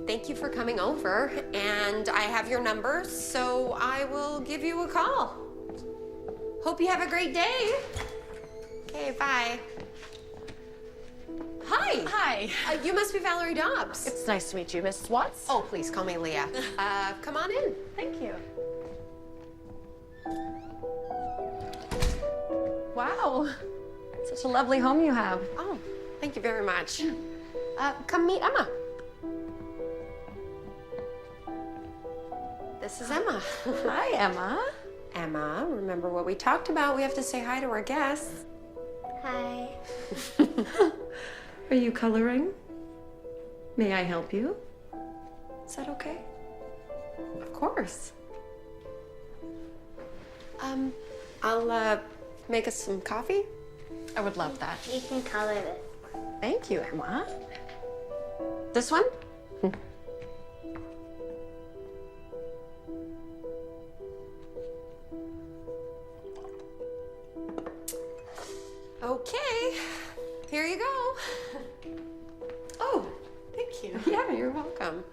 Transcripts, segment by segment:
Thank you for coming over, and I have your number, so I will give you a call. Hope you have a great day. Okay, bye. Hi. Hi. You must be Valerie Dobbs. It's nice to meet you, Mrs. Watts. Oh, please call me Leah. Come on in. Thank you. Wow. Such a lovely home you have. Oh, thank you very much. Come meet Emma. This is Emma. Hi, Emma. Emma, remember what we talked about? We have to say hi to our guests. Hi. Are you coloring? May I help you? Is that okay? Of course. I'll make us some coffee. I would love that. You can color this. Thank you, Emma. This one? Okay, here you go. Oh, thank you. Yeah, you're welcome.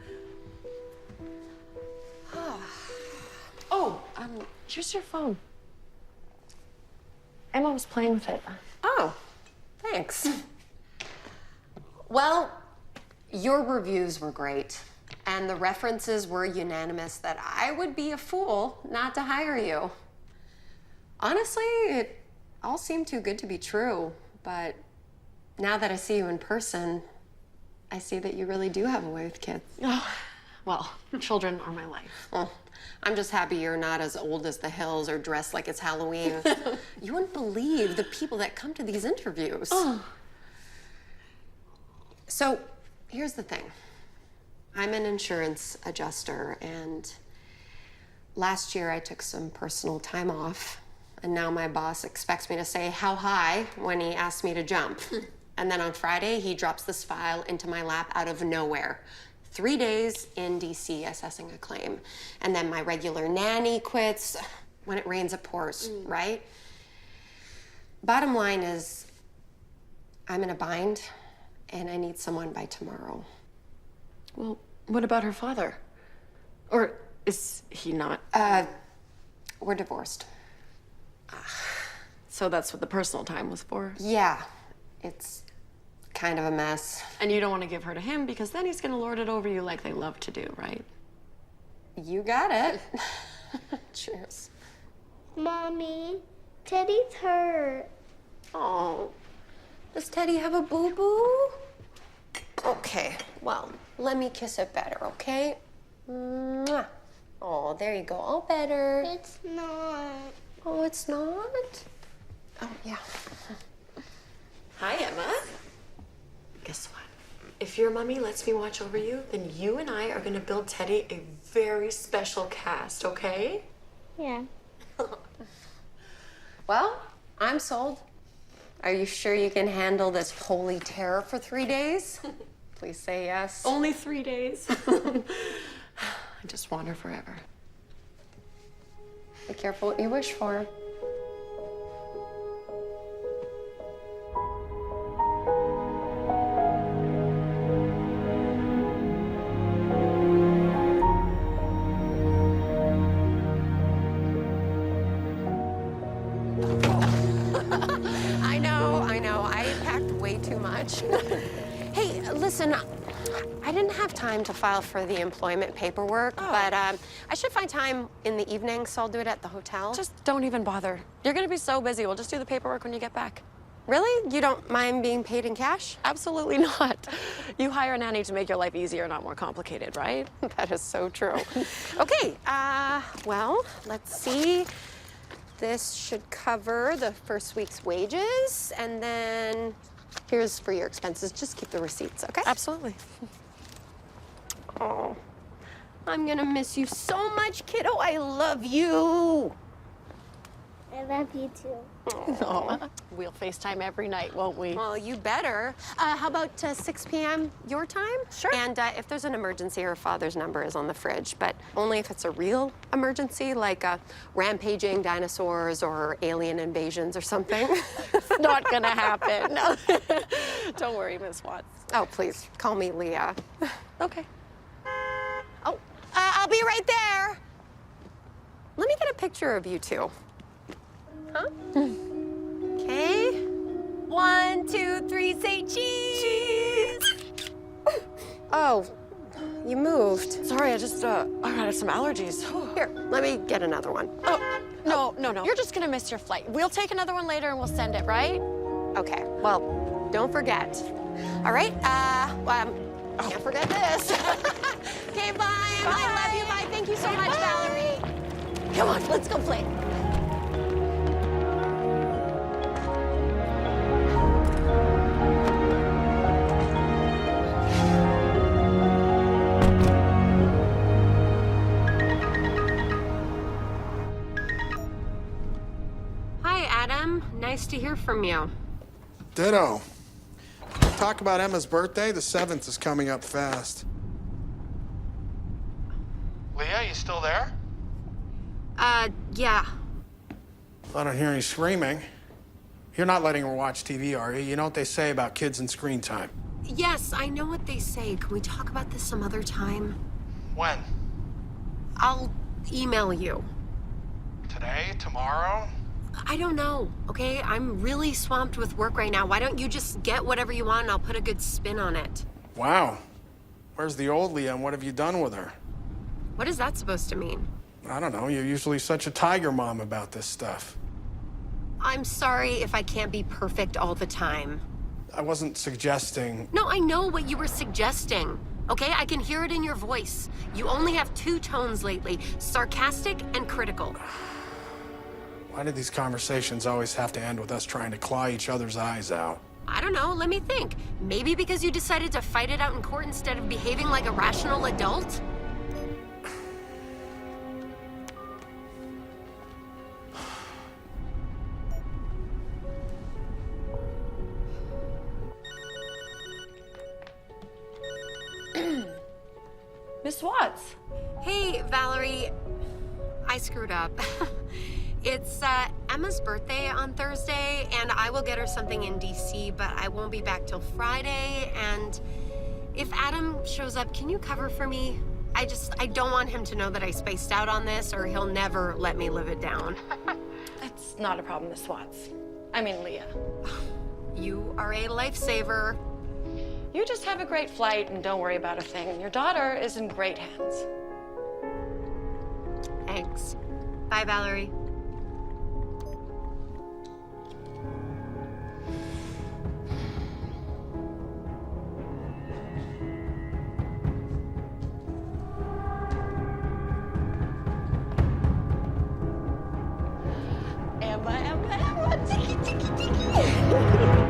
Oh, here's your phone. Emma was playing with it. Oh, thanks. Well, your reviews were great, and the references were unanimous that I would be a fool not to hire you. Honestly, it all seemed too good to be true, but now that I see you in person, I see that you really do have a way with kids. Oh, well, children are my life. Well, I'm just happy you're not as old as the hills or dressed like it's Halloween. You wouldn't believe the people that come to these interviews. Oh. So, here's the thing. I'm an insurance adjuster, and last year I took some personal time off, and now my boss expects me to say how high when he asks me to jump. And then on Friday, he drops this file into my lap out of nowhere. 3 days in DC assessing a claim. And then my regular nanny quits. When it rains, it pours, right? Bottom line is, I'm in a bind, and I need someone by tomorrow. Well, what about her father? Or is he not? We're divorced. So that's what the personal time was for? Yeah, it's kind of a mess. And you don't want to give her to him because then he's going to lord it over you like they love to do, right? You got it. Cheers. Mommy, Teddy's hurt. Oh, does Teddy have a boo-boo? Okay, well, let me kiss it better, okay? Mwah. Oh, there you go, all better. It's not. Oh, it's not? Oh, yeah. Hi, Emma. Guess what? If your mommy lets me watch over you, then you and I are going to build Teddy a very special cast, okay? Yeah. Well, I'm sold. Are you sure you can handle this holy terror for 3 days? Please say yes. Only 3 days. I just want her forever. Be careful what you wish for. I know. I packed way too much. Hey, listen, I didn't have have time to file for the employment paperwork, but I should find time in the evening, so I'll do it at the hotel. Just don't even bother. You're gonna be so busy. We'll just do the paperwork when you get back. Really? You don't mind being paid in cash? Absolutely not. You hire a nanny to make your life easier, not more complicated, right? That is so true. Okay, well, let's see. This should cover the first week's wages, and then here's for your expenses. Just keep the receipts, okay? Absolutely. Oh, I'm gonna miss you so much, kiddo. I love you. I love you too. Oh, we'll FaceTime every night, won't we? Well, you better. How about 6 p.m. your time? Sure. And if there's an emergency, her father's number is on the fridge, but only if it's a real emergency, like rampaging dinosaurs or alien invasions or something. It's not gonna happen. No. Don't worry, Miss Watts. Oh, please, call me Leah. Okay. Oh, I'll be right there. Let me get a picture of you two. Huh? Okay. 1, 2, 3, say cheese. Oh, you moved. Sorry, I just, I got some allergies. Here, let me get another one. Oh, no. You're just gonna miss your flight. We'll take another one later and we'll send it, right? Okay, well, don't forget. All right, can't forget this. Okay, bye. Emma. I love you. Bye. Thank you so much, Valerie. Come on, let's go play. Hi, Adam. Nice to hear from you. Ditto. Talk about Emma's birthday. The 7th is coming up fast. Leah, you still there? Yeah. I don't hear any screaming. You're not letting her watch TV, are you? You know what they say about kids and screen time. Yes, I know what they say. Can we talk about this some other time? When? I'll email you. Today? Tomorrow? I don't know, okay? I'm really swamped with work right now. Why don't you just get whatever you want and I'll put a good spin on it? Wow. Where's the old Leah and what have you done with her? What is that supposed to mean? I don't know. You're usually such a tiger mom about this stuff. I'm sorry if I can't be perfect all the time. I wasn't suggesting. No, I know what you were suggesting. Okay, I can hear it in your voice. You only have 2 tones lately, sarcastic and critical. Why did these conversations always have to end with us trying to claw each other's eyes out? I don't know, let me think. Maybe because you decided to fight it out in court instead of behaving like a rational adult? Miss Watts. Hey, Valerie. I screwed up. It's Emma's birthday on Thursday, and I will get her something in DC, but I won't be back till Friday. And if Adam shows up, can you cover for me? I don't want him to know that I spaced out on this, or he'll never let me live it down. That's not a problem, Miss Watts. I mean, Leah. You are a lifesaver. You just have a great flight and don't worry about a thing. Your daughter is in great hands. Thanks. Bye, Valerie. Emma, tiki, tiki, tiki.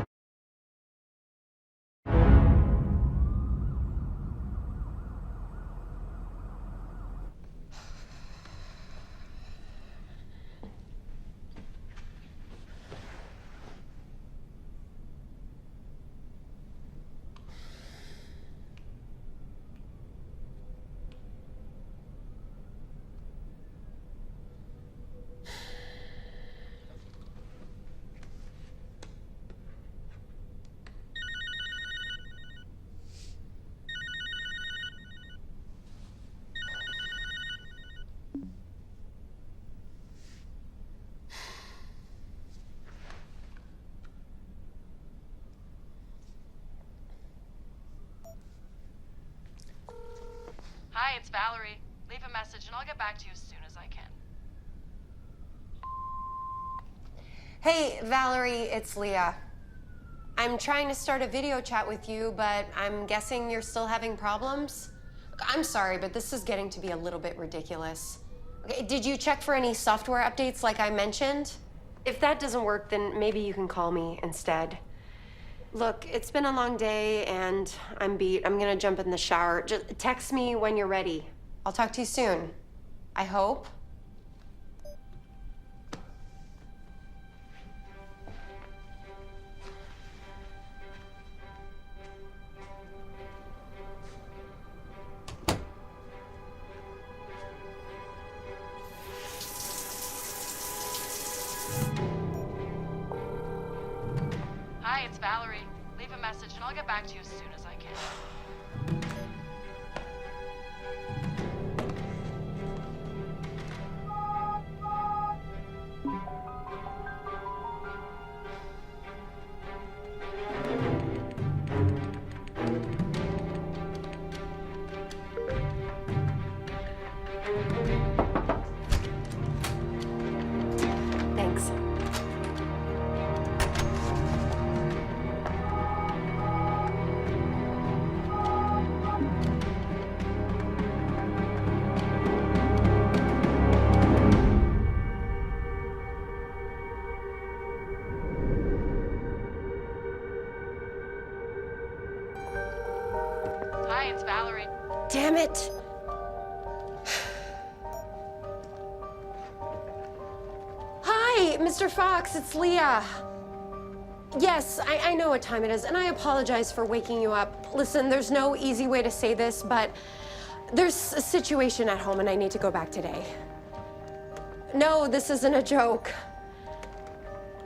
it's Valerie. Leave a message and I'll get back to you as soon as I can. Hey, Valerie, it's Leah. I'm trying to start a video chat with you, but I'm guessing you're still having problems? I'm sorry, but this is getting to be a little bit ridiculous. Okay, did you check for any software updates like I mentioned? If that doesn't work, then maybe you can call me instead. Look, it's been a long day and I'm beat. I'm gonna jump in the shower. Just text me when you're ready. I'll talk to you soon. I hope. Hi, it's Valerie. Leave a message and I'll get back to you as soon as I can. Thanks. Hi, it's Valerie. Damn it! Hi, Mr. Fox, it's Leah. Yes, I know what time it is, and I apologize for waking you up. Listen, there's no easy way to say this, but there's a situation at home and I need to go back today. No, this isn't a joke.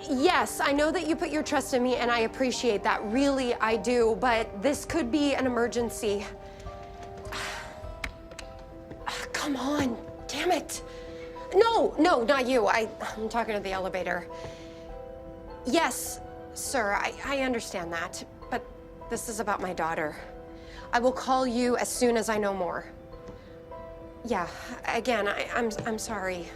Yes, I know that you put your trust in me and I appreciate that, really I do, but this could be an emergency. Come on, damn it. No, not you. I'm talking to the elevator. Yes, sir, I understand that, but this is about my daughter. I will call you as soon as I know more. Yeah, again, I'm sorry.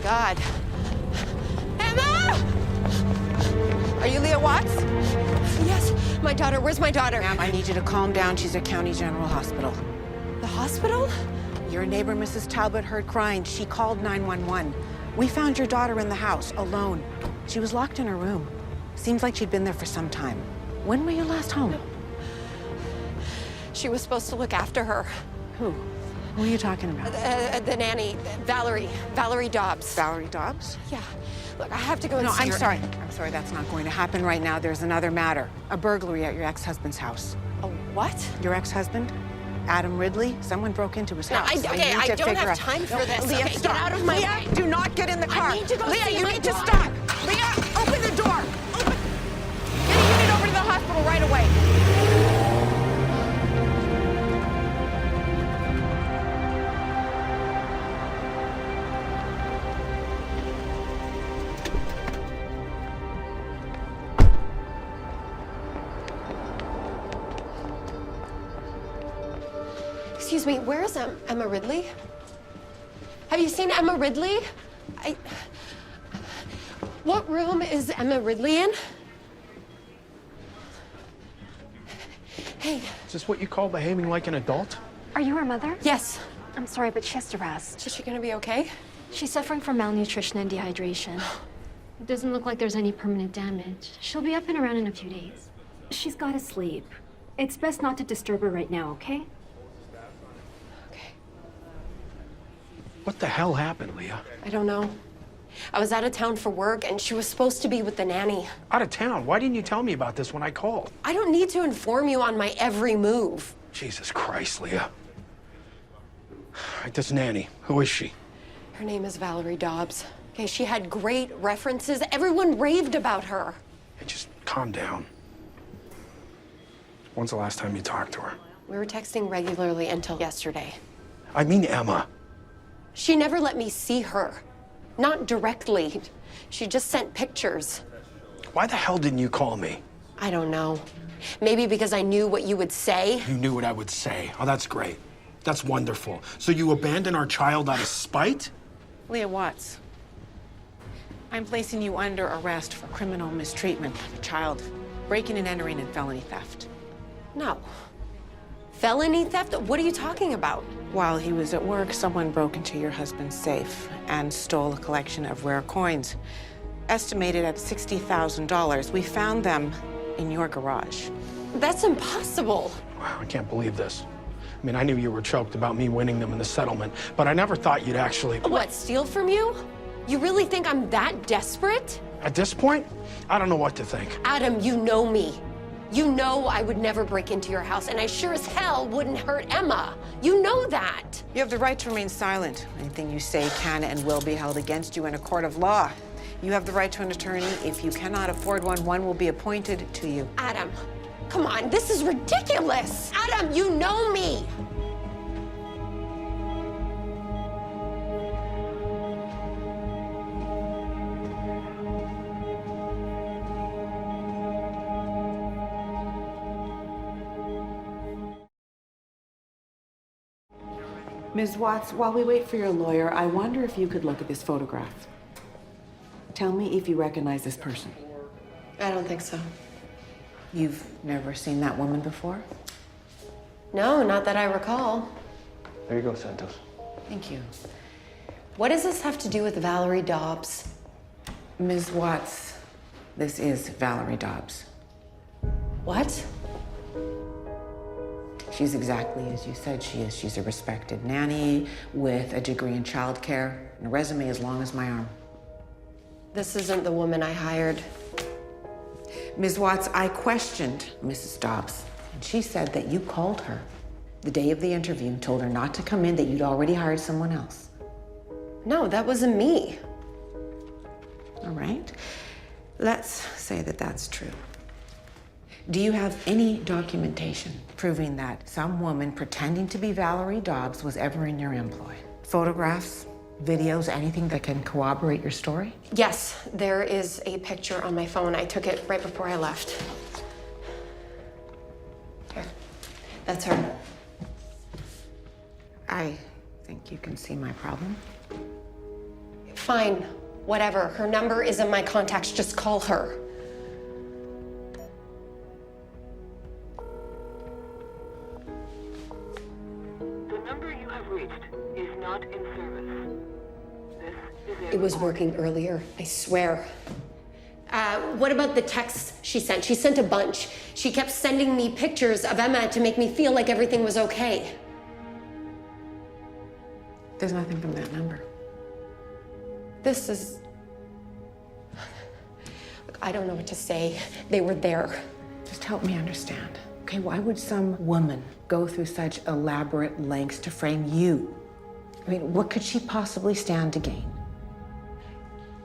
God. Emma! Are you Leah Watts? Yes, my daughter. Where's my daughter? Ma'am, I need you to calm down. She's at County General Hospital. The hospital? Your neighbor, Mrs. Talbot, heard crying. She called 911. We found your daughter in the house, alone. She was locked in her room. Seems like she'd been there for some time. When were you last home? She was supposed to look after her. Who? Who are you talking about? The nanny, Valerie Dobbs. Valerie Dobbs? Yeah. Look, I have to go and No, see I'm her. sorry. I'm sorry, that's not going to happen right now. There's another matter. A burglary at your ex-husband's house. A what? Your ex-husband, Adam Ridley, someone broke into his house. I don't have time for this. Leah, Okay, stop. Get out of my way. Do not get in the car. I need to go Leah, see you my need to daughter. stop. Leah, open the door. Open. Get a unit over to the hospital right away. Excuse me, where is Emma Ridley? Have you seen Emma Ridley? What room is Emma Ridley in? Hey. Is this what you call behaving like an adult? Are you her mother? Yes. I'm sorry, but she has to rest. Is she gonna be okay? She's suffering from malnutrition and dehydration. It doesn't look like there's any permanent damage. She'll be up and around in a few days. She's gotta sleep. It's best not to disturb her right now, okay? Okay. What the hell happened, Leah? I don't know. I was out of town for work and she was supposed to be with the nanny. Out of town? Why didn't you tell me about this when I called? I don't need to inform you on my every move. Jesus Christ, Leah. This nanny, who is she? Her name is Valerie Dobbs. Okay, she had great references. Everyone raved about her. Hey, just calm down. When's the last time you talked to her? We were texting regularly until yesterday. I mean Emma. She never let me see her. Not directly. She just sent pictures. Why the hell didn't you call me? I don't know. Maybe because I knew what you would say. You knew what I would say. Oh, that's great. That's wonderful. So you abandoned our child out of spite? Leah Watts, I'm placing you under arrest for criminal mistreatment of a child, breaking and entering, and felony theft. No. Felony theft? What are you talking about? While he was at work, someone broke into your husband's safe and stole a collection of rare coins, estimated at $60,000. We found them in your garage. That's impossible. Wow, I can't believe this. I mean, I knew you were choked about me winning them in the settlement, but I never thought you'd actually... What, steal from you? You really think I'm that desperate? At this point, I don't know what to think. Adam, you know me. You know I would never break into your house, and I sure as hell wouldn't hurt Emma. You know that. You have the right to remain silent. Anything you say can and will be held against you in a court of law. You have the right to an attorney. If you cannot afford one, one will be appointed to you. Adam, come on, this is ridiculous. Adam, you know me. Ms. Watts, while we wait for your lawyer, I wonder if you could look at this photograph. Tell me if you recognize this person. I don't think so. You've never seen that woman before? No, not that I recall. There you go, Santos. Thank you. What does this have to do with Valerie Dobbs? Ms. Watts, this is Valerie Dobbs. What? She's exactly as you said she is. She's a respected nanny with a degree in childcare and a resume as long as my arm. This isn't the woman I hired. Ms. Watts, I questioned Mrs. Dobbs, and she said that you called her the day of the interview and told her not to come in, that you'd already hired someone else. No, that wasn't me. All right. Let's say that that's true. Do you have any documentation proving that some woman pretending to be Valerie Dobbs was ever in your employ? Photographs, videos, anything that can corroborate your story? Yes, there is a picture on my phone. I took it right before I left. Here, that's her. I think you can see my problem. Fine, whatever. Her number is in my contacts. Just call her. It was working earlier, I swear. What about the texts she sent? She sent a bunch. She kept sending me pictures of Emma to make me feel like everything was okay. There's nothing from that number. This is... Look, I don't know what to say. They were there. Just help me understand. Okay, why would some woman go through such elaborate lengths to frame you? I mean, what could she possibly stand to gain?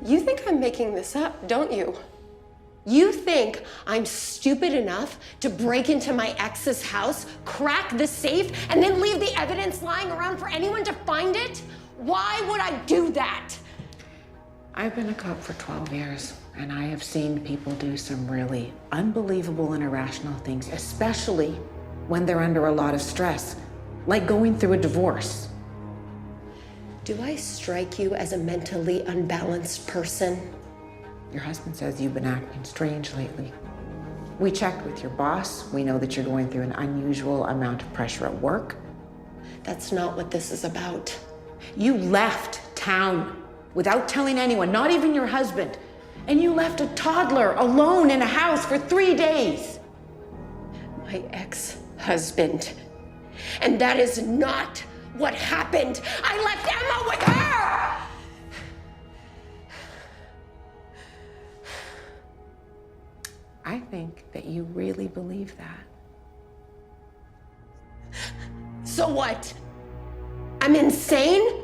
You think I'm making this up, don't you? You think I'm stupid enough to break into my ex's house, crack the safe, and then leave the evidence lying around for anyone to find it? Why would I do that? I've been a cop for 12 years, and I have seen people do some really unbelievable and irrational things, especially when they're under a lot of stress, like going through a divorce. Do I strike you as a mentally unbalanced person? Your husband says you've been acting strange lately. We checked with your boss. We know that you're going through an unusual amount of pressure at work. That's not what this is about. You left town without telling anyone, not even your husband. And you left a toddler alone in a house for 3 days. My ex-husband. And that is not what happened. I left Emma with her! I think that you really believe that. So what? I'm insane?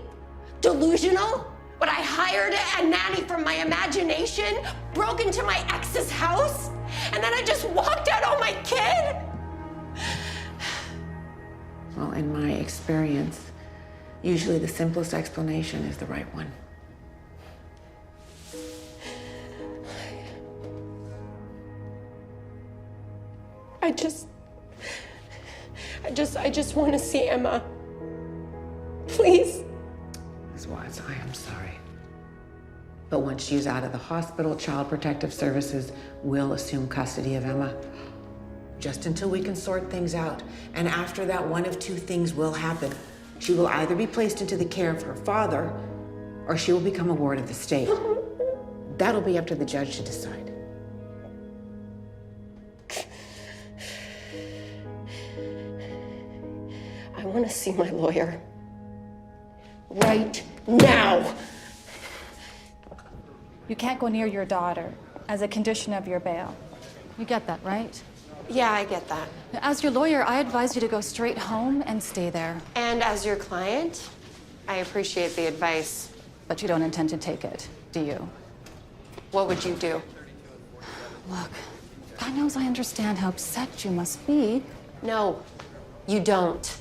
Delusional? But I hired a nanny from my imagination, broke into my ex's house, and then I just walked out on my kid? Well, in my experience, usually the simplest explanation is the right one. I just want to see Emma. Please. Ms. Watts, I am sorry. But once she's out of the hospital, Child Protective Services will assume custody of Emma. Just until we can sort things out. And after that, one of two things will happen. She will either be placed into the care of her father, or she will become a ward of the state. That'll be up to the judge to decide. I want to see my lawyer. Right now. You can't go near your daughter as a condition of your bail. You get that, right? Yeah, I get that. As your lawyer, I advise you to go straight home and stay there. And as your client, I appreciate the advice. But you don't intend to take it, do you? What would you do? Look, God knows I understand how upset you must be. No, you don't.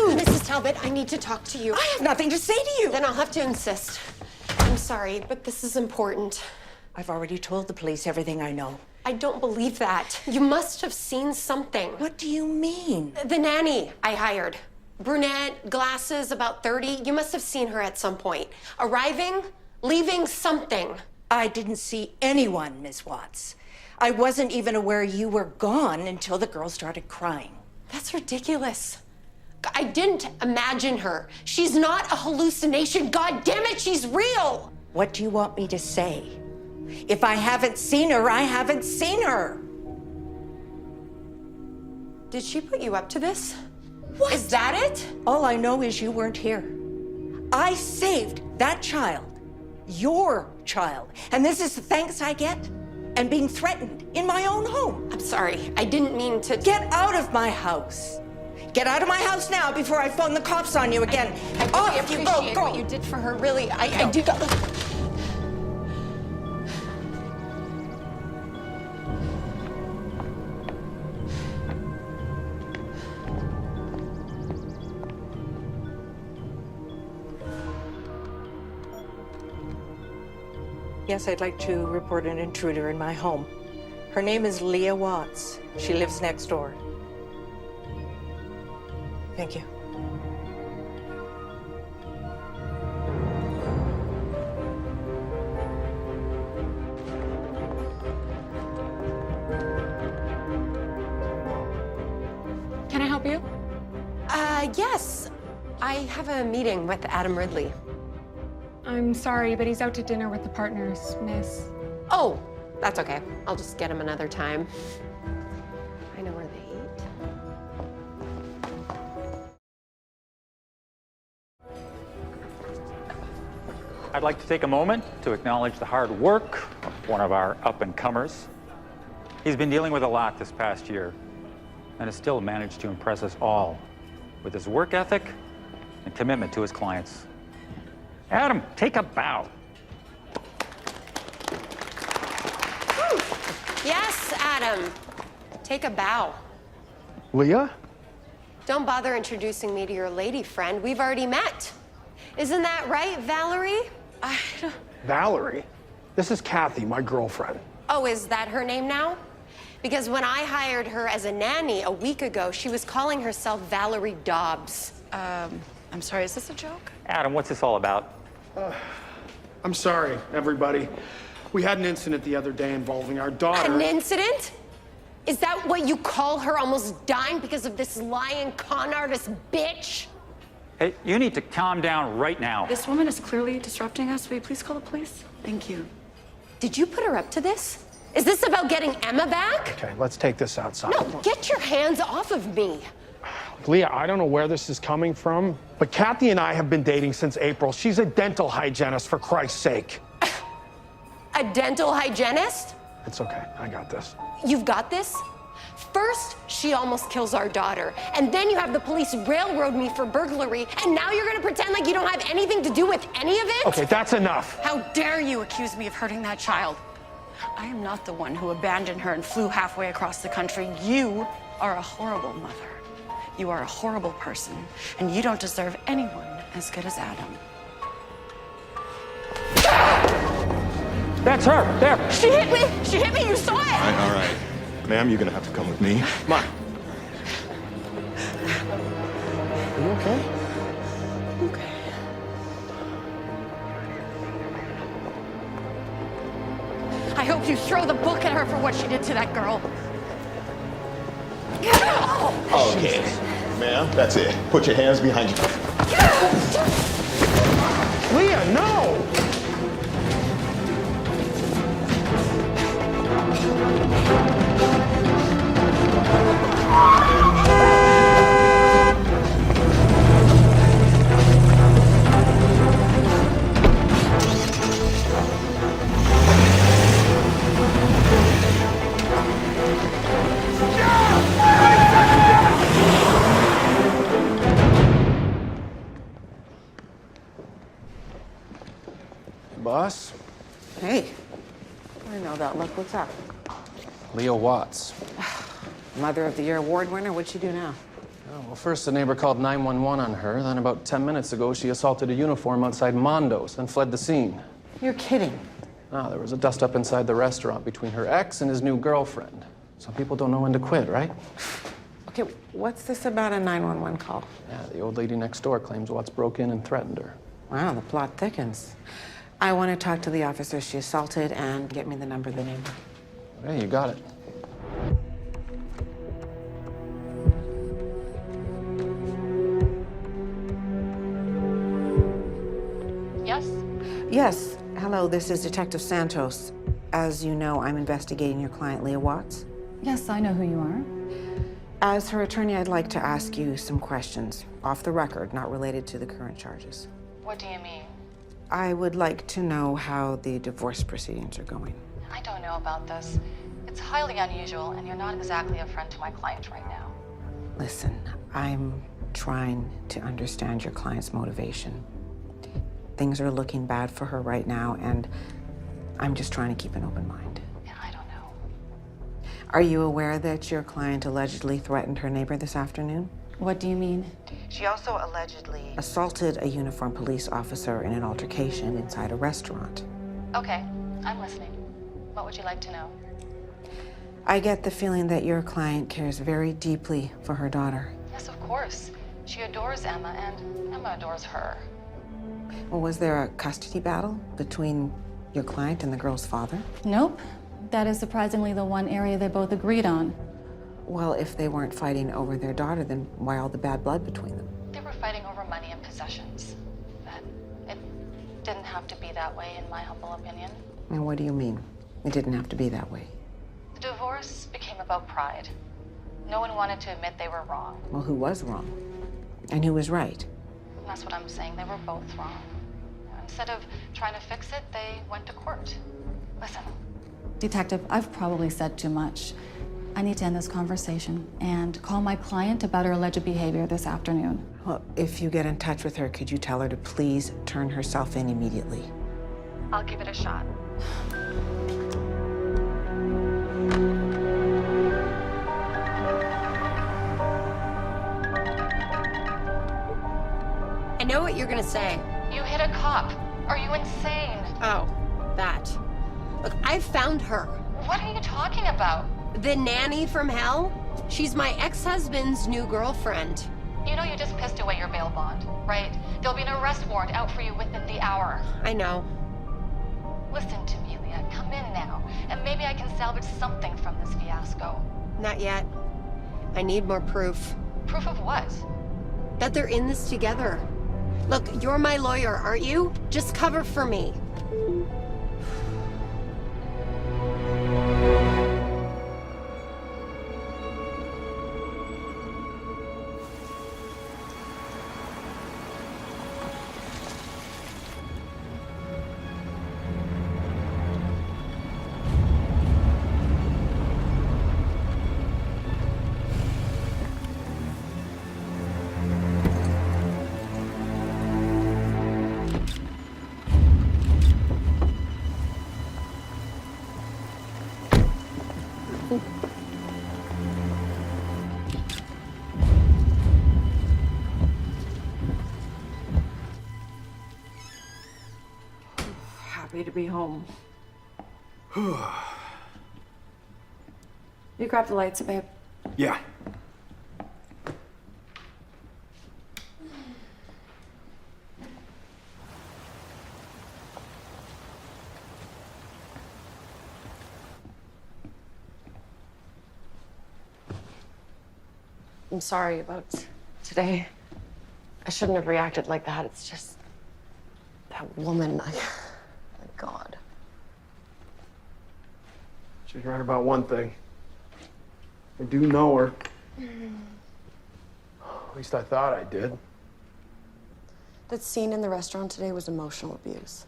Mrs. Talbot, I need to talk to you. I have nothing to say to you. Then I'll have to insist. I'm sorry, but this is important. I've already told the police everything I know. I don't believe that. You must have seen something. What do you mean? The nanny I hired. Brunette, glasses, about 30. You must have seen her at some point. Arriving, leaving something. I didn't see anyone, Miss Watts. I wasn't even aware you were gone until the girl started crying. That's ridiculous. I didn't imagine her. She's not a hallucination. God damn it, she's real. What do you want me to say? If I haven't seen her, I haven't seen her. Did she put you up to this? What? Is that it? All I know is you weren't here. I saved that child, your child, and this is the thanks I get? And being threatened in my own home. I'm sorry, I didn't mean to. Get out of my house. Get out of my house now before I phone the cops on you again. I really appreciate what you did for her, really. I do. Yes, I'd like to report an intruder in my home. Her name is Leah Watts. She lives next door. Thank you. Can I help you? Yes. I have a meeting with Adam Ridley. I'm sorry, but he's out to dinner with the partners, miss. Oh, that's okay. I'll just get him another time. I know where they eat. I'd like to take a moment to acknowledge the hard work of one of our up-and-comers. He's been dealing with a lot this past year and has still managed to impress us all with his work ethic and commitment to his clients. Adam, take a bow. Yes, Adam. Take a bow. Leah? Don't bother introducing me to your lady friend. We've already met. Isn't that right, Valerie? Valerie? This is Kathy, my girlfriend. Oh, is that her name now? Because when I hired her as a nanny a week ago, she was calling herself Valerie Dobbs. I'm sorry, is this a joke? Adam, what's this all about? I'm sorry, everybody. We had an incident the other day involving our daughter. An incident? Is that what you call her, almost dying because of this lying con artist bitch? Hey, you need to calm down right now. This woman is clearly disrupting us. Will you please call the police? Thank you. Did you put her up to this? Is this about getting Emma back? Okay, let's take this outside. No, get your hands off of me. Leah, I don't know where this is coming from, but Kathy and I have been dating since April. She's a dental hygienist, for Christ's sake. A dental hygienist? It's okay, I got this. You've got this? First, she almost kills our daughter, and then you have the police railroad me for burglary, and now you're gonna pretend like you don't have anything to do with any of it? Okay, that's enough. How dare you accuse me of hurting that child? I am not the one who abandoned her and flew halfway across the country. You are a horrible mother. You are a horrible person, and you don't deserve anyone as good as Adam. That's her. There. She hit me! She hit me! You saw it! All right. Ma'am, you're gonna have to come with me. Come on. Are you okay? Okay. I hope you throw the book at her for what she did to that girl. Okay. Ma'am, that's it. Put your hands behind you. Leah, no! Boss? Hey, I know that look. What's up? Leo Watts. Mother of the Year award winner, what'd she do now? Oh, well, first the neighbor called 911 on her. Then about 10 minutes ago, she assaulted a uniform outside Mondo's, then fled the scene. You're kidding. Ah, there was a dust-up inside the restaurant between her ex and his new girlfriend. Some people don't know when to quit, right? Okay, what's this about a 911 call? Yeah, the old lady next door claims Watts broke in and threatened her. Wow, the plot thickens. I want to talk to the officer she assaulted and get me the number of the neighbor. Hey, you got it. Yes? Yes, hello, this is Detective Santos. As you know, I'm investigating your client, Leah Watts. Yes, I know who you are. As her attorney, I'd like to ask you some questions, off the record, not related to the current charges. What do you mean? I would like to know how the divorce proceedings are going. I don't know about this. It's highly unusual, and you're not exactly a friend to my client right now. Listen, I'm trying to understand your client's motivation. Things are looking bad for her right now, and I'm just trying to keep an open mind. Yeah, I don't know. Are you aware that your client allegedly threatened her neighbor this afternoon? What do you mean? She also allegedly assaulted a uniformed police officer in an altercation inside a restaurant. Okay, I'm listening. What would you like to know? I get the feeling that your client cares very deeply for her daughter. Yes, of course. She adores Emma, and Emma adores her. Well, was there a custody battle between your client and the girl's father? Nope. That is surprisingly the one area they both agreed on. Well, if they weren't fighting over their daughter, then why all the bad blood between them? They were fighting over money and possessions. But it didn't have to be that way, in my humble opinion. And what do you mean? It didn't have to be that way. The divorce became about pride. No one wanted to admit they were wrong. Well, who was wrong? And who was right? That's what I'm saying. They were both wrong. Instead of trying to fix it, they went to court. Listen. Detective, I've probably said too much. I need to end this conversation and call my client about her alleged behavior this afternoon. Well, if you get in touch with her, could you tell her to please turn herself in immediately? I'll give it a shot. I know what you're gonna say. You hit a cop. Are you insane? Oh, that. Look, I found her. What are you talking about? The nanny from hell? She's my ex-husband's new girlfriend. You know you just pissed away your bail bond, right? There'll be an arrest warrant out for you within the hour. I know. Listen to me, Leah. Come in now, and maybe I can salvage something from this fiasco. Not yet. I need more proof. Proof of what? That they're in this together. Look, you're my lawyer, aren't you? Just cover for me. Happy to be home. You grab the lights, babe. Yeah. I'm sorry about today. I shouldn't have reacted like that. It's just that woman. My God. She's right about one thing. I do know her. At least I thought I did. That scene in the restaurant today was emotional abuse.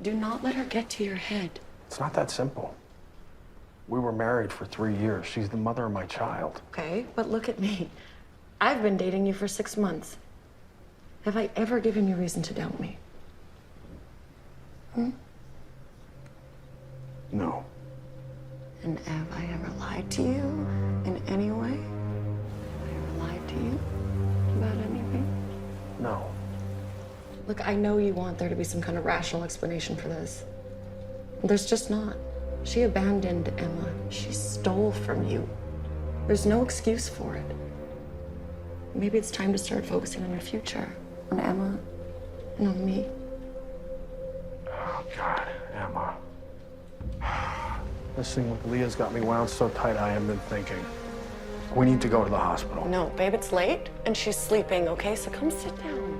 Do not let her get to your head. It's not that simple. We were married for 3 years. She's the mother of my child. Okay, but look at me. I've been dating you for 6 months. Have I ever given you reason to doubt me? No. And have I ever lied to you in any way? Have I ever lied to you about anything? No. Look, I know you want there to be some kind of rational explanation for this. There's just not. She abandoned Emma. She stole from you. There's no excuse for it. Maybe it's time to start focusing on your future, on Emma and on me. Oh, God, Emma. This thing with Leah's got me wound so tight I haven't been thinking. We need to go to the hospital. No, babe, it's late and she's sleeping, okay? So come sit down.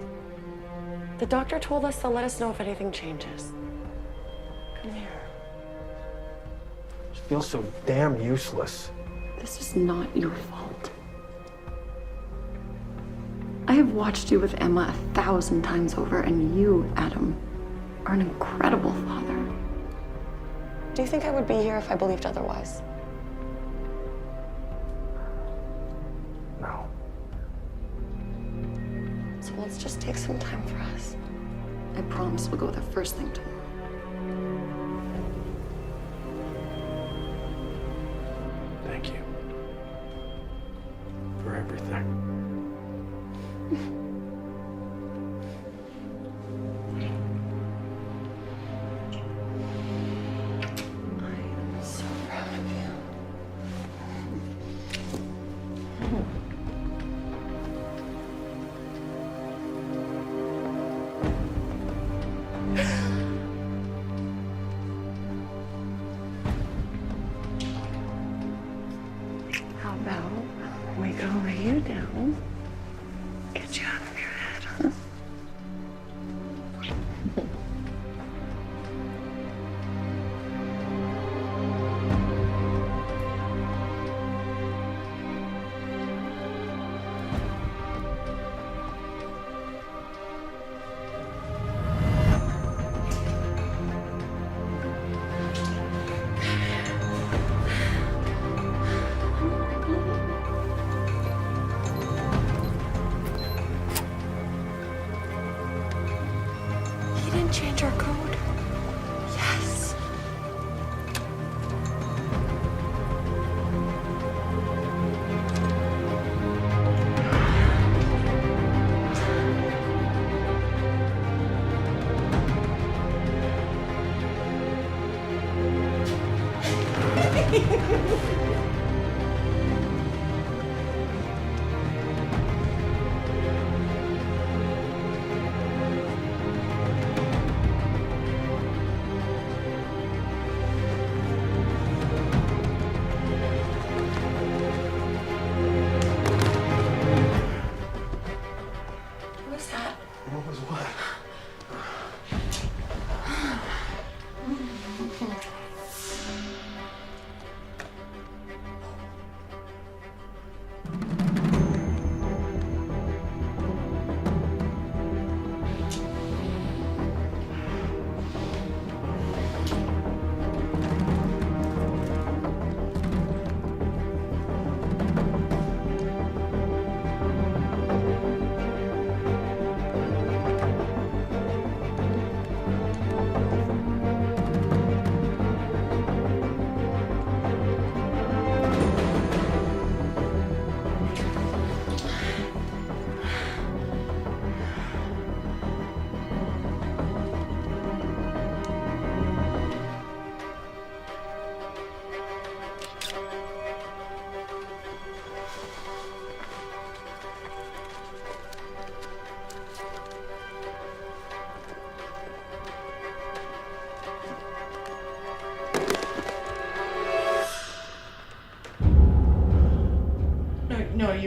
The doctor told us they'll let us know if anything changes. Come here. She feels so damn useless. This is not your fault. I have watched you with Emma 1,000 times over, and you, Adam, are an incredible father. Do you think I would be here if I believed otherwise? No. So let's just take some time for us. I promise we'll go there first thing tomorrow. Thank you. For everything. I'm so proud of you. How about we go lay you down, get you out of your head, huh? He didn't change our code. Yes.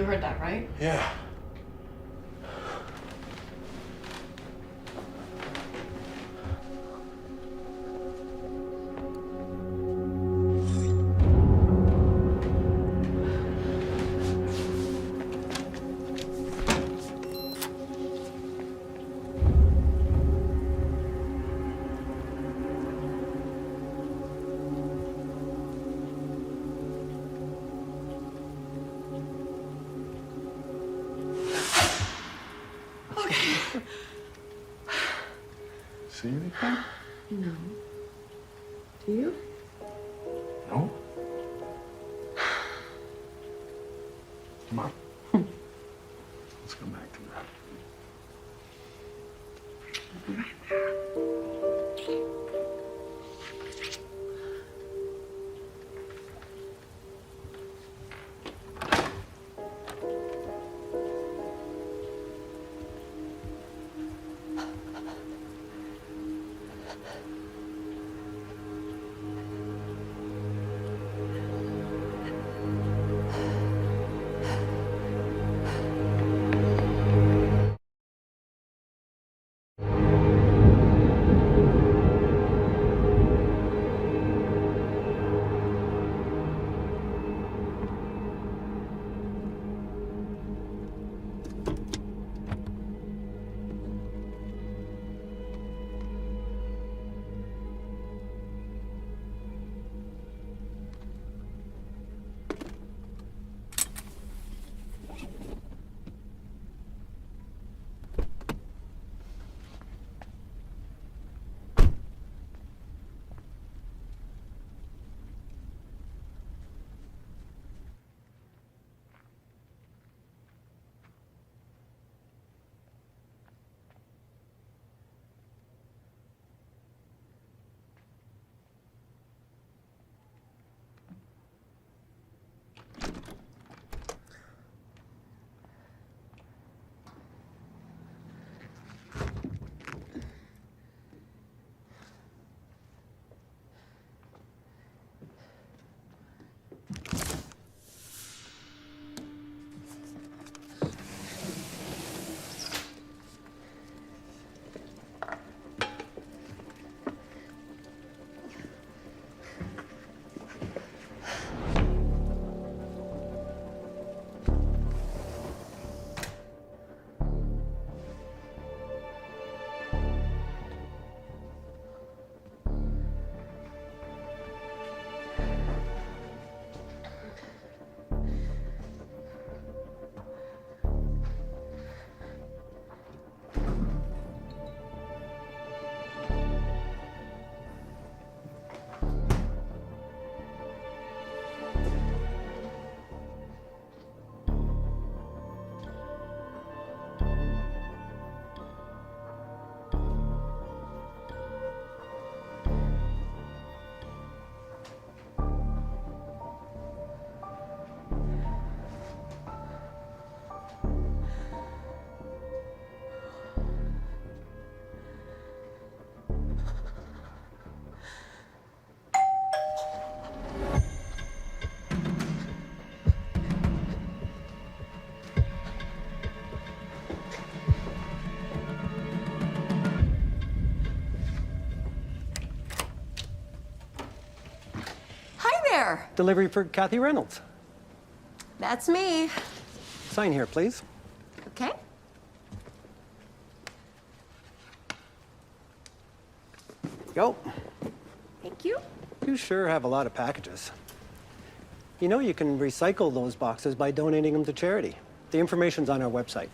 You heard that, right? Yeah. See anything? No. Do you? No. Come on. Let's go back to that. I'll be right there. There. Delivery for Kathy Reynolds. That's me. Sign here, please. Okay. Go. Thank you. You sure have a lot of packages. You know you can recycle those boxes by donating them to charity. The information's on our website.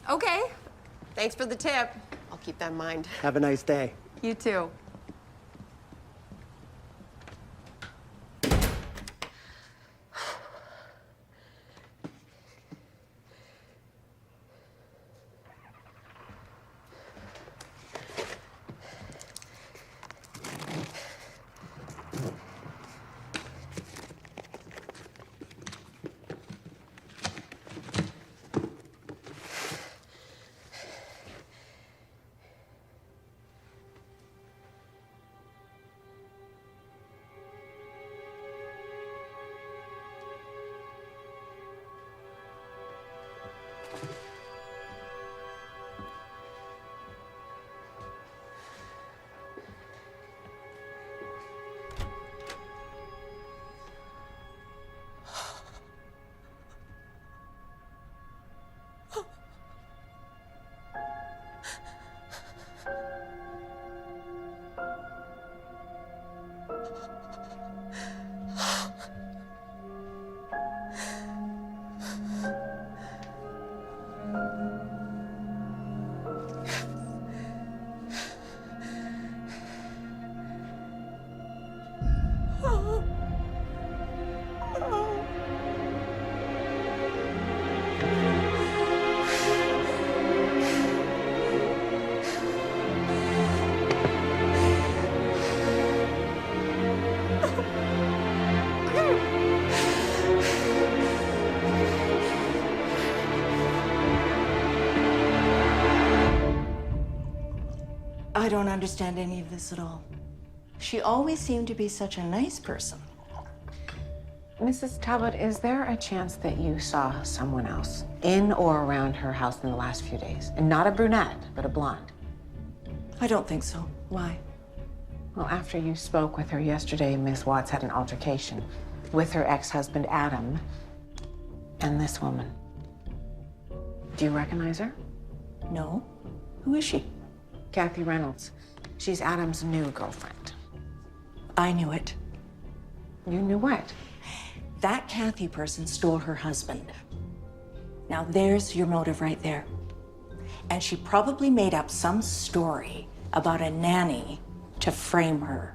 Okay. Thanks for the tip. I'll keep that in mind. Have a nice day. You too. I don't understand any of this at all. She always seemed to be such a nice person. Mrs. Talbot, is there a chance that you saw someone else in or around her house in the last few days? And not a brunette, but a blonde? I don't think so. Why? Well, after you spoke with her yesterday, Miss Watts had an altercation with her ex-husband, Adam, and this woman. Do you recognize her? No. Who is she? Kathy Reynolds. She's Adam's new girlfriend. I knew it. You knew what? That Kathy person stole her husband. Now there's your motive right there. And she probably made up some story about a nanny to frame her.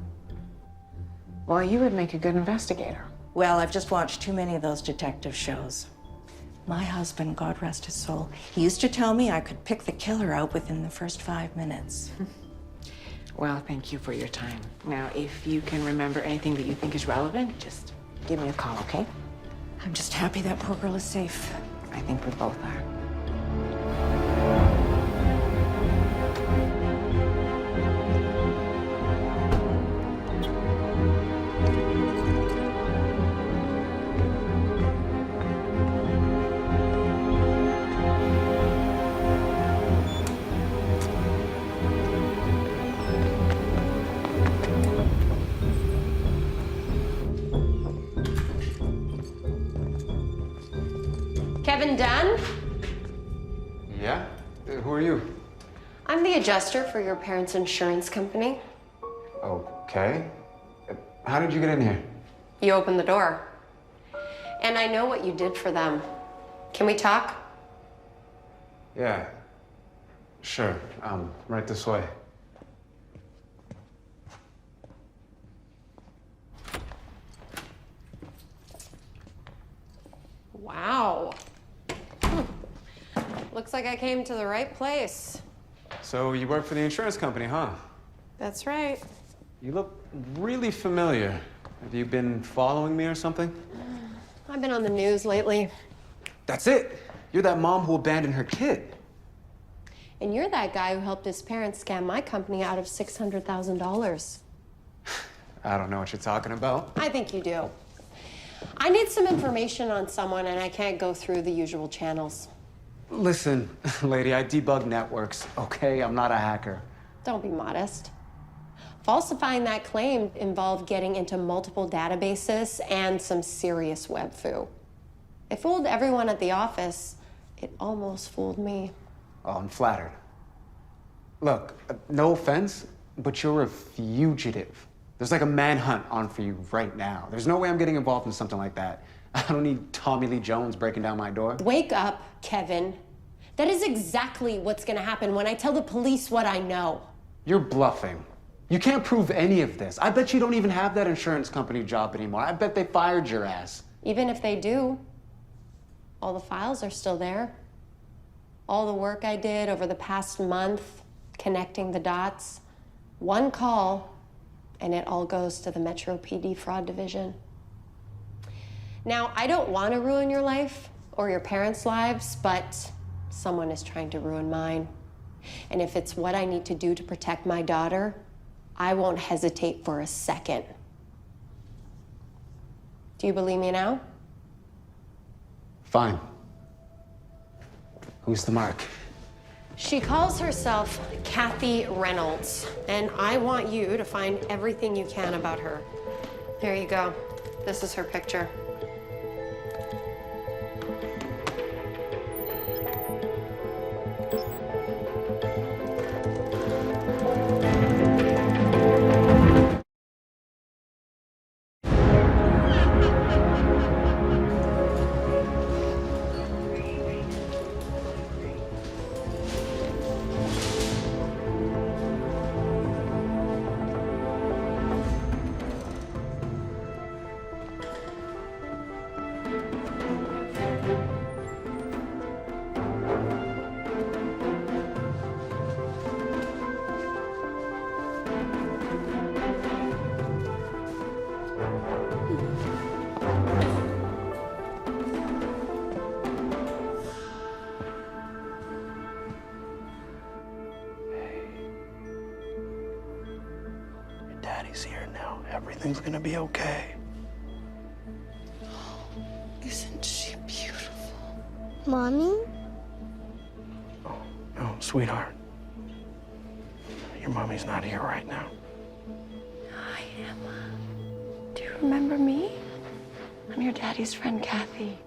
Well, you would make a good investigator. Well, I've just watched too many of those detective shows. My husband, God rest his soul, he used to tell me I could pick the killer out within the first 5 minutes. Well, thank you for your time. Now, if you can remember anything that you think is relevant, just give me a call, okay? I'm just happy that poor girl is safe. I think we both are. Kevin Dunn? Yeah? Who are you? I'm the adjuster for your parents' insurance company. Okay. How did you get in here? You opened the door. And I know what you did for them. Can we talk? Yeah. Sure. Right this way. Wow. Looks like I came to the right place. So you work for the insurance company, huh? That's right. You look really familiar. Have you been following me or something? I've been on the news lately. That's it. You're that mom who abandoned her kid. And you're that guy who helped his parents scam my company out of $600,000. I don't know what you're talking about. I think you do. I need some information on someone and I can't go through the usual channels. Listen, lady, I debug networks, okay? I'm not a hacker. Don't be modest. Falsifying that claim involved getting into multiple databases and some serious web foo. It fooled everyone at the office. It almost fooled me. Oh, I'm flattered. Look, no offense, but you're a fugitive. There's like a manhunt on for you right now. There's no way I'm getting involved in something like that. I don't need Tommy Lee Jones breaking down my door. Wake up, Kevin. That is exactly what's gonna happen when I tell the police what I know. You're bluffing. You can't prove any of this. I bet you don't even have that insurance company job anymore. I bet they fired your ass. Even if they do, all the files are still there. All the work I did over the past month, connecting the dots, one call, and it all goes to the Metro PD Fraud Division. Now, I don't want to ruin your life or your parents' lives, but someone is trying to ruin mine. And if it's what I need to do to protect my daughter, I won't hesitate for a second. Do you believe me now? Fine. Who's the mark? She calls herself Kathy Reynolds, and I want you to find everything you can about her. Here you go. This is her picture. Daddy's here now. Everything's gonna be okay. Isn't she beautiful? Mommy? Oh, sweetheart. Your mommy's not here right now. Hi, Emma. Do you remember me? I'm your daddy's friend, Kathy.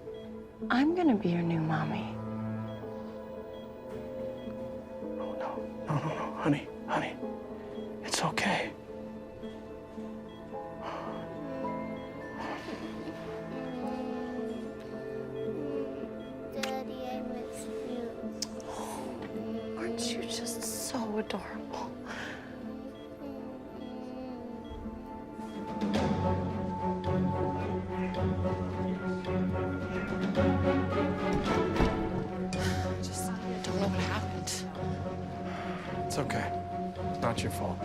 I'm gonna be your new mommy. No, honey. It's okay. Daddy, I miss you. Aren't you just so adorable? Just don't know what happened. It's okay. It's not your fault.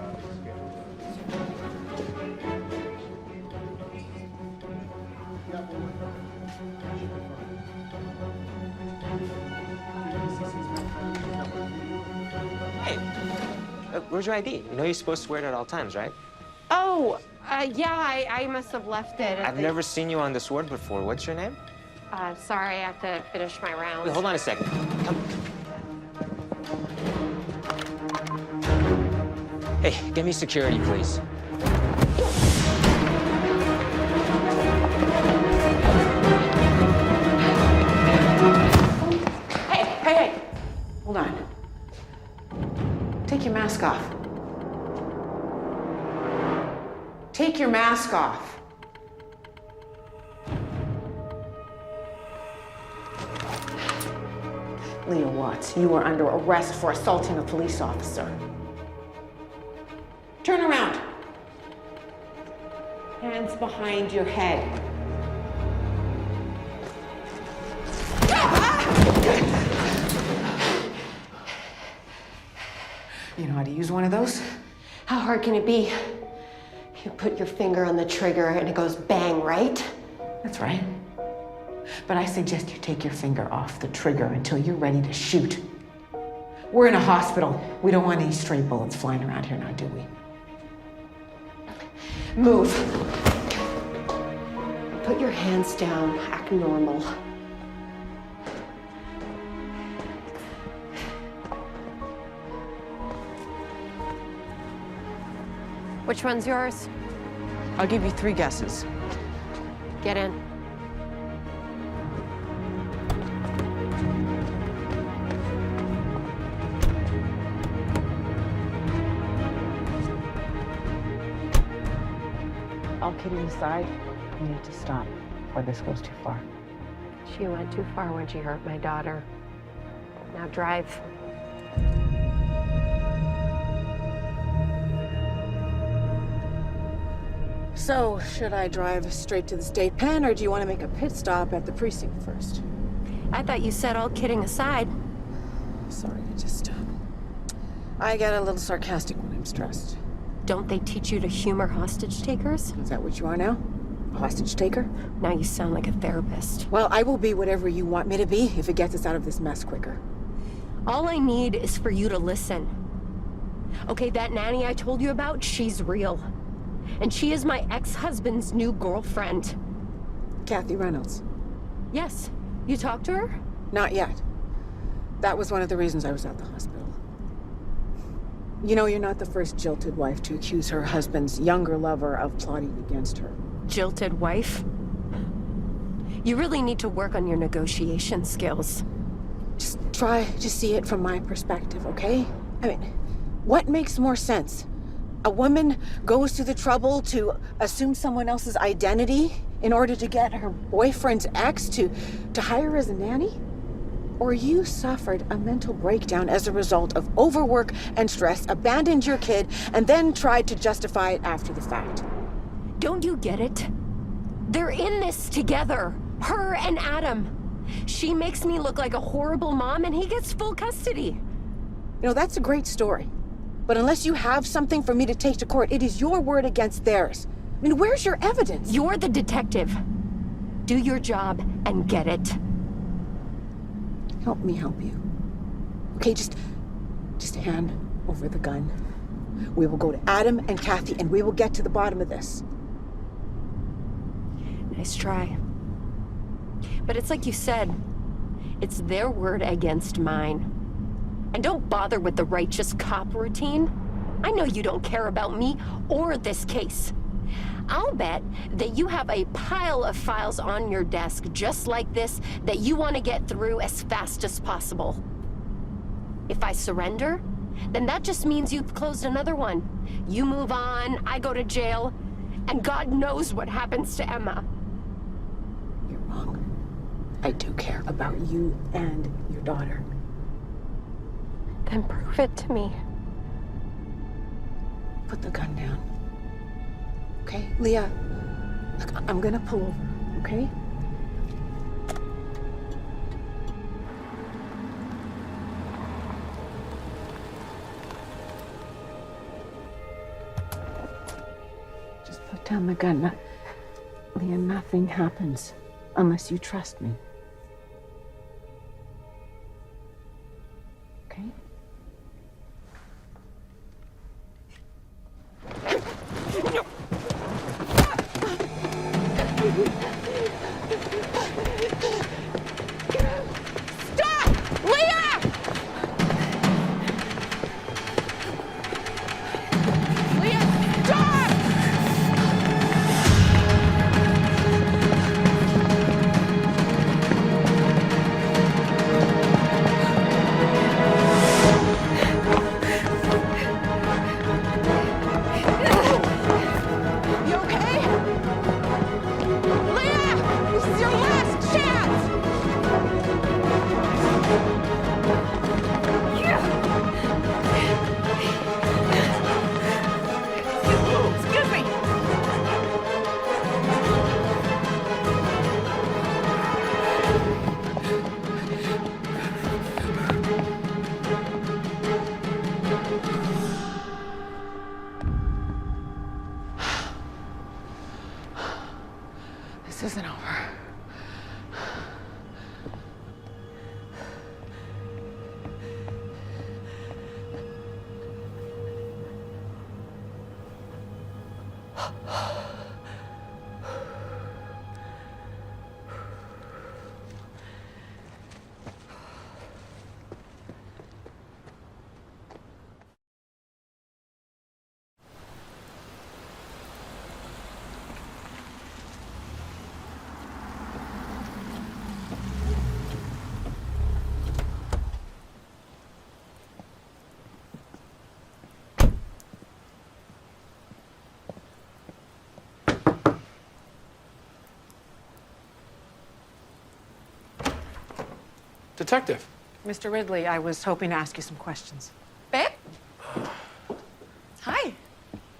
Hey, where's your ID? You know you're supposed to wear it at all times, right? Oh, yeah, I must have left it. I've never seen you on the sword before. What's your name? Sorry, I have to finish my round. Wait, hold on a second. Come. Hey, give me security, please. Hey! Hold on. Take your mask off. Take your mask off. Leo Watts, you are under arrest for assaulting a police officer. Turn around. Hands behind your head. You know how to use one of those? How hard can it be? You put your finger on the trigger and it goes bang, right? That's right. But I suggest you take your finger off the trigger until you're ready to shoot. We're in a hospital. We don't want any stray bullets flying around here now, do we? Move. Put your hands down. Act normal. Which one's yours? I'll give you 3 guesses. Get in. All kidding aside, you need to stop, or this goes too far. She went too far when she hurt my daughter. Now drive. So, should I drive straight to the state pen, or do you want to make a pit stop at the precinct first? I thought you said all kidding aside. Sorry, I get a little sarcastic when I'm stressed. Don't they teach you to humor hostage takers? Is that what you are now? A hostage taker? Now you sound like a therapist. Well, I will be whatever you want me to be if it gets us out of this mess quicker. All I need is for you to listen. Okay, that nanny I told you about, she's real. And she is my ex-husband's new girlfriend. Kathy Reynolds? Yes. You talked to her? Not yet. That was one of the reasons I was at the hospital. You know, you're not the first jilted wife to accuse her husband's younger lover of plotting against her. Jilted wife? You really need to work on your negotiation skills. Just try to see it from my perspective, okay? I mean, what makes more sense? A woman goes to the trouble to assume someone else's identity in order to get her boyfriend's ex to hire her as a nanny? Or you suffered a mental breakdown as a result of overwork and stress, abandoned your kid, and then tried to justify it after the fact. Don't you get it? They're in this together. Her and Adam. She makes me look like a horrible mom and he gets full custody. You know, that's a great story. But unless you have something for me to take to court, it is your word against theirs. I mean, where's your evidence? You're the detective. Do your job and get it. Help me help you. Okay, just hand over the gun. We will go to Adam and Kathy and we will get to the bottom of this. Nice try. But it's like you said, it's their word against mine. And don't bother with the righteous cop routine. I know you don't care about me or this case. I'll bet that you have a pile of files on your desk just like this that you want to get through as fast as possible. If I surrender, then that just means you've closed another one. You move on, I go to jail, and God knows what happens to Emma. You're wrong. I do care about you and your daughter. Then prove it to me. Put the gun down. Okay, Leah, look, I'm gonna pull over, okay? Just put down the gun. Leah, nothing happens unless you trust me. Okay? Stop! Leah! Leah, stop! You okay? Leah! This is your last chance! Excuse me! This isn't over. Detective. Mr. Ridley, I was hoping to ask you some questions. Babe? Hi.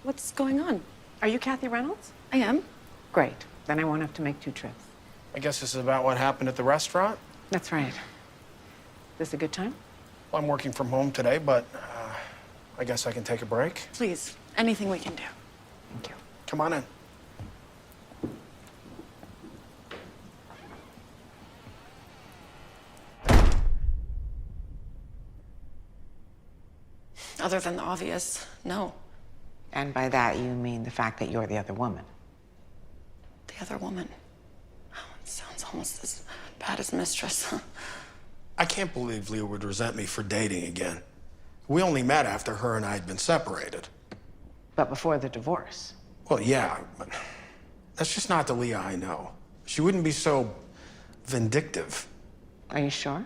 What's going on? Are you Kathy Reynolds? I am. Great. Then I won't have to make 2 trips. I guess this is about what happened at the restaurant. That's right. This a good time? Well, I'm working from home today, but I guess I can take a break. Please, anything we can do. Thank you. Come on in. Other than the obvious, no. And by that, you mean the fact that you're the other woman. The other woman. Oh, it sounds almost as bad as mistress. I can't believe Leah would resent me for dating again. We only met after her and I had been separated. But before the divorce. Well, yeah, but that's just not the Leah I know. She wouldn't be so vindictive. Are you sure?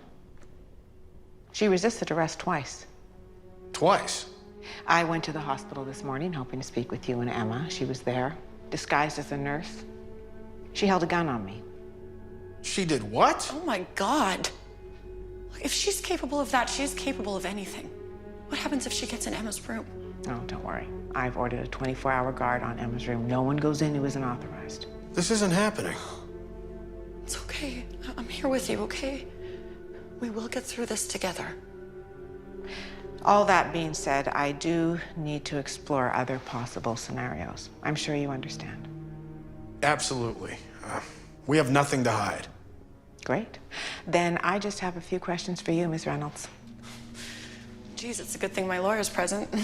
She resisted arrest twice. Twice? I went to the hospital this morning hoping to speak with you and Emma. She was there, disguised as a nurse. She held a gun on me. She did what? Oh my God. If she's capable of that, she's capable of anything. What happens if she gets in Emma's room? Oh, don't worry. I've ordered a 24-hour guard on Emma's room. No one goes in who isn't authorized. This isn't happening. It's okay. I'm here with you, okay? We will get through this together. All that being said, I do need to explore other possible scenarios. I'm sure you understand. Absolutely. We have nothing to hide. Great. Then I just have a few questions for you, Ms. Reynolds. Geez, it's a good thing my lawyer's present.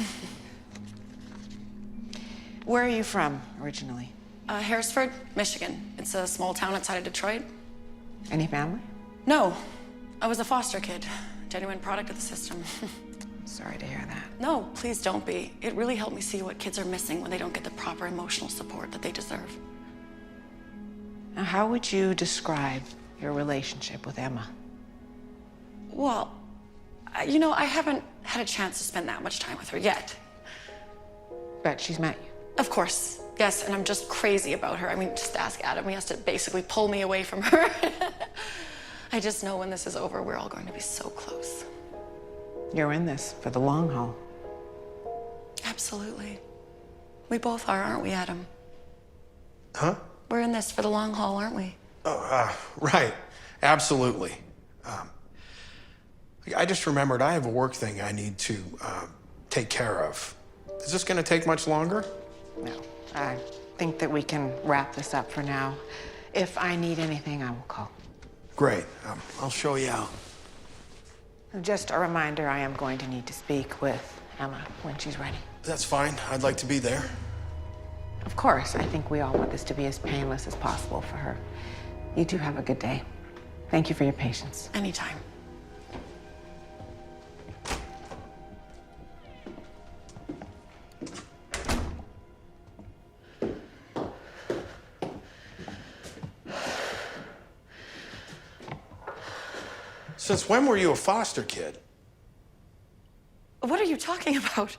Where are you from originally? Harrisford, Michigan. It's a small town outside of Detroit. Any family? No, I was a foster kid. Genuine product of the system. Sorry to hear that. No, please don't be. It really helped me see what kids are missing when they don't get the proper emotional support that they deserve. Now, how would you describe your relationship with Emma? Well, I haven't had a chance to spend that much time with her yet. But she's met you. Of course, yes, and I'm just crazy about her. I mean, just ask Adam. He has to basically pull me away from her. I just know when this is over, we're all going to be so close. You're in this for the long haul. Absolutely. We both are, aren't we, Adam? Huh? We're in this for the long haul, aren't we? Oh, right. Absolutely. I just remembered I have a work thing I need to take care of. Is this going to take much longer? No. I think that we can wrap this up for now. If I need anything, I will call. Great. I'll show you out. Just a reminder, I am going to need to speak with Emma when she's ready. That's fine. I'd like to be there. Of course, I think we all want this to be as painless as possible for her. You two have a good day. Thank you for your patience. Anytime. Since when were you a foster kid? What are you talking about?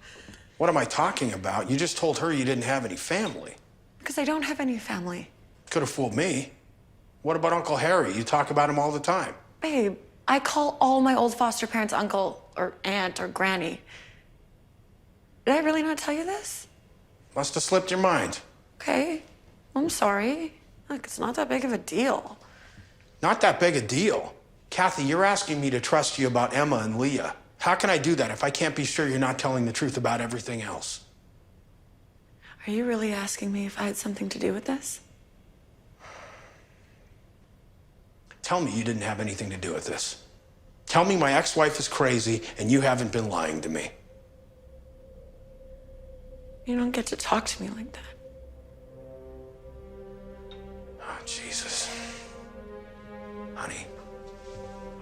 What am I talking about? You just told her you didn't have any family. Because I don't have any family. Could have fooled me. What about Uncle Harry? You talk about him all the time. Babe, I call all my old foster parents uncle or aunt or granny. Did I really not tell you this? Must have slipped your mind. Okay, I'm sorry. Look, it's not that big of a deal. Not that big a deal. Kathy, you're asking me to trust you about Emma and Leah. How can I do that if I can't be sure you're not telling the truth about everything else? Are you really asking me if I had something to do with this? Tell me you didn't have anything to do with this. Tell me my ex-wife is crazy and you haven't been lying to me. You don't get to talk to me like that. Oh, Jesus. Honey,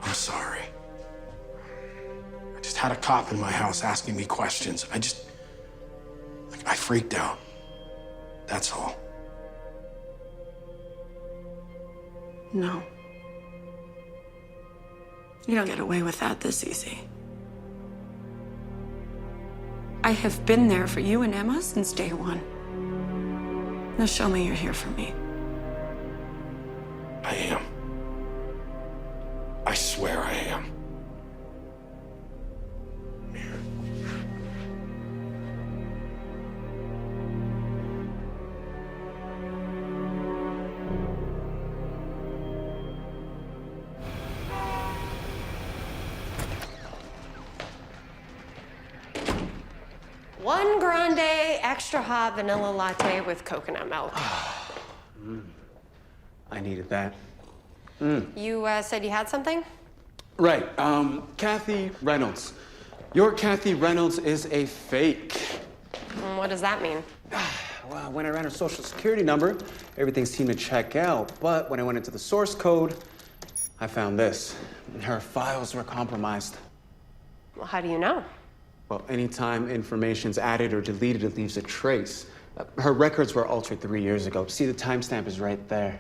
I'm sorry. I just had a cop in my house asking me questions. I freaked out. That's all. No. You don't get away with that this easy. I have been there for you and Emma since day one. Now show me you're here for me. I am. I swear I am. One grande extra hot vanilla latte with coconut milk. I needed that. You said you had something? Right, Kathy Reynolds. Your Kathy Reynolds is a fake. What does that mean? Well, when I ran her social security number, everything seemed to check out. But when I went into the source code, I found this. Her files were compromised. Well, how do you know? Well, anytime information's added or deleted, it leaves a trace. Her records were altered 3 years ago. See, the timestamp is right there.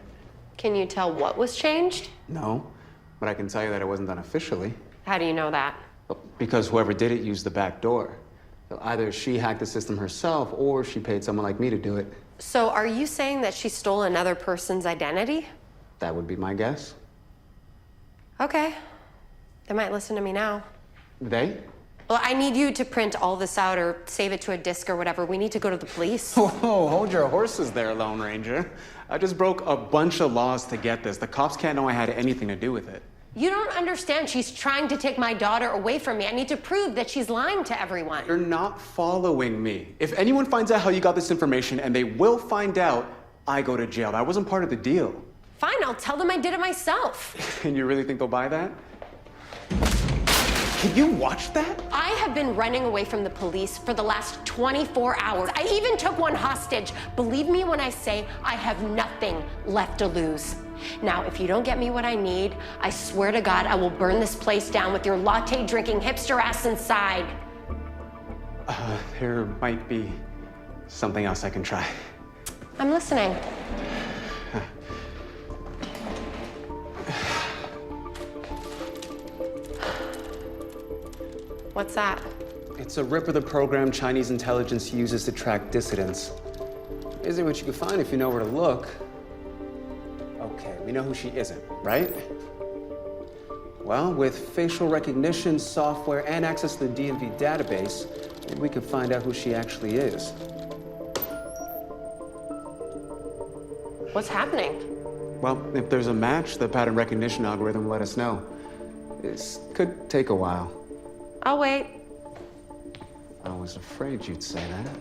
Can you tell what was changed? No, but I can tell you that it wasn't done officially. How do you know that? Because whoever did it used the back door. So either she hacked the system herself or she paid someone like me to do it. So are you saying that she stole another person's identity? That would be my guess. Okay. They might listen to me now. They? Well, I need you to print all this out or save it to a disk or whatever. We need to go to the police. Whoa, hold your horses there, Lone Ranger. I just broke a bunch of laws to get this. The cops can't know I had anything to do with it. You don't understand. She's trying to take my daughter away from me. I need to prove that she's lying to everyone. You're not following me. If anyone finds out how you got this information, and they will find out, I go to jail. That wasn't part of the deal. Fine, I'll tell them I did it myself. And you really think they'll buy that? Can you watch that? I have been running away from the police for the last 24 hours. I even took one hostage. Believe me when I say I have nothing left to lose. Now, if you don't get me what I need, I swear to God, I will burn this place down with your latte-drinking hipster ass inside. There might be something else I can try. I'm listening. What's that? It's a rip of the program Chinese intelligence uses to track dissidents. Isn't what you can find if you know where to look. Okay, we know who she isn't, right? Well, with facial recognition software and access to the DMV database, maybe we can find out who she actually is. What's happening? Well, if there's a match, the pattern recognition algorithm will let us know. This could take a while. I'll wait. I was afraid you'd say that.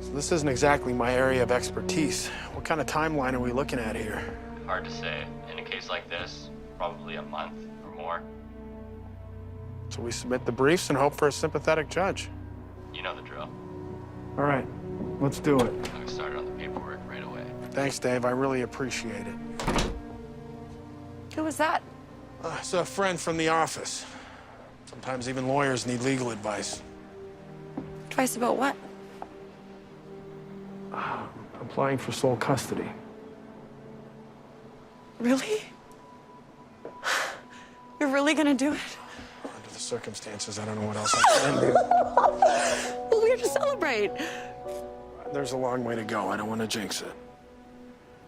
So this isn't exactly my area of expertise. What kind of timeline are we looking at here? Hard to say. In a case like this, probably a month or more. So we submit the briefs and hope for a sympathetic judge. You know the drill. All right, let's do it. I'll get started on the paperwork right away. Thanks, Dave. I really appreciate it. Who was that? It's a friend from the office. Sometimes even lawyers need legal advice. Advice about what? Applying for sole custody. Really? You're really gonna do it? Under the circumstances, I don't know what else I can do. Well, we're to celebrate. There's a long way to go. I don't want to jinx it.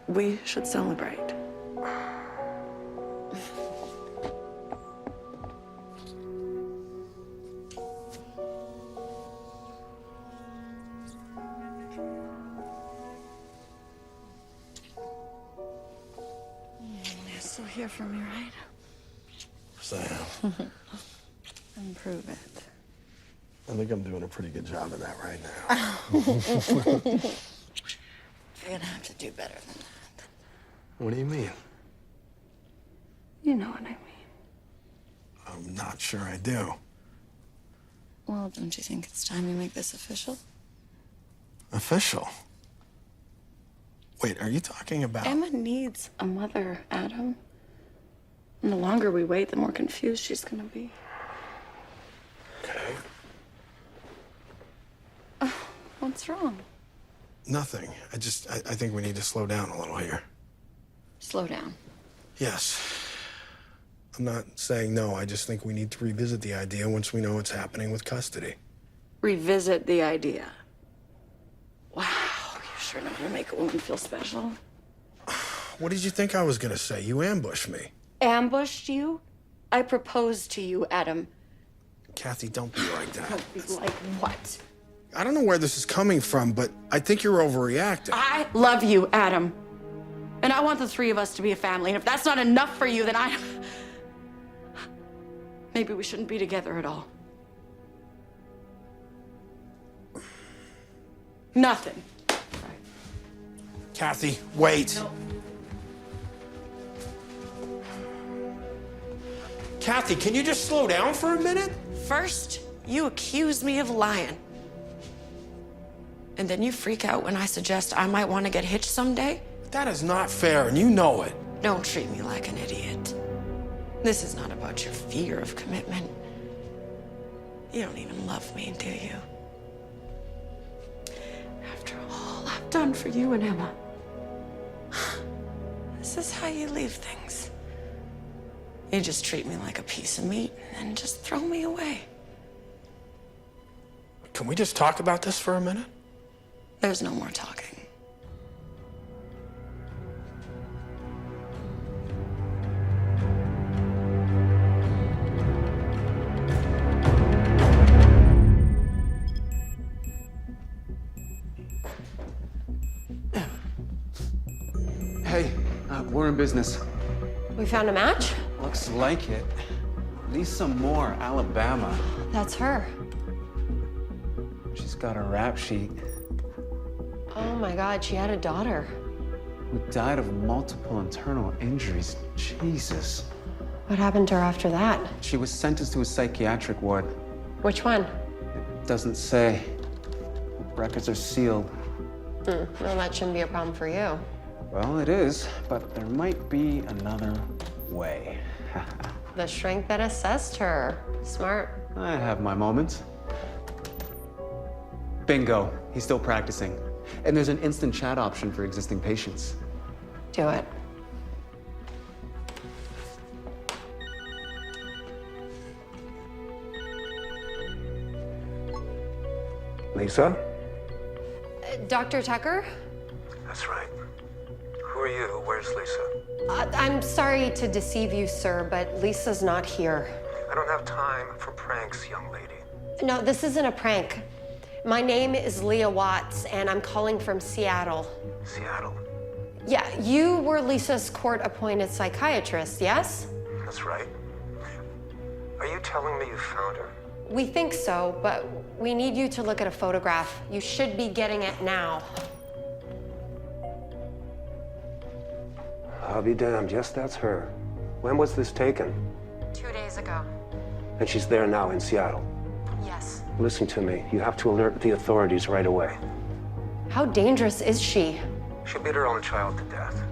We should celebrate. You're still here for me, right? Yes, I am. Improve it. I think I'm doing a pretty good job of that right now. You're gonna have to do better than that. What do you mean? You know what I mean. I'm not sure I do. Well, don't you think it's time you make this official? Official? Wait, are you talking about... Emma needs a mother, Adam. And the longer we wait, the more confused she's gonna be. Okay. What's wrong? Nothing. I think we need to slow down a little here. Slow down. Yes. I'm not saying no. I just think we need to revisit the idea once we know what's happening with custody. Revisit the idea. Wow, you sure know how to make a woman feel special. What did you think I was gonna say? You ambushed me. Ambushed you? I proposed to you, Adam. Kathy, don't be like that. Like what? I don't know where this is coming from, but I think you're overreacting. I love you, Adam. And I want the three of us to be a family. And if that's not enough for you, then maybe we shouldn't be together at all. Nothing. Kathy, wait. No. Kathy, can you just slow down for a minute? First, you accuse me of lying. And then you freak out when I suggest I might want to get hitched someday? That is not fair, and you know it. Don't treat me like an idiot. This is not about your fear of commitment. You don't even love me, do you? After all I've done for you and Emma, this is how you leave things. You just treat me like a piece of meat and then just throw me away. Can we just talk about this for a minute? There's no more talking. Hey, we're in business. We found a match? Looks like it. At least some more, Alabama. That's her. She's got a rap sheet. Oh my God, she had a daughter. Who died of multiple internal injuries. Jesus. What happened to her after that? She was sentenced to a psychiatric ward. Which one? It doesn't say. Records are sealed. Well, that shouldn't be a problem for you. Well, it is, but there might be another way. The shrink that assessed her. Smart. I have my moments. Bingo. He's still practicing. And there's an instant chat option for existing patients. Do it. Lisa? Dr. Tucker? That's right. Who are you? Where's Lisa? I'm sorry to deceive you, sir, but Lisa's not here. I don't have time for pranks, young lady. No, this isn't a prank. My name is Leah Watts, and I'm calling from Seattle. Seattle? Yeah, you were Lisa's court-appointed psychiatrist, yes? That's right. Are you telling me you found her? We think so, but we need you to look at a photograph. You should be getting it now. I'll be damned. Yes, that's her. When was this taken? 2 days ago. And she's there now in Seattle. Yes. Listen to me. You have to alert the authorities right away. How dangerous is she? She beat her own child to death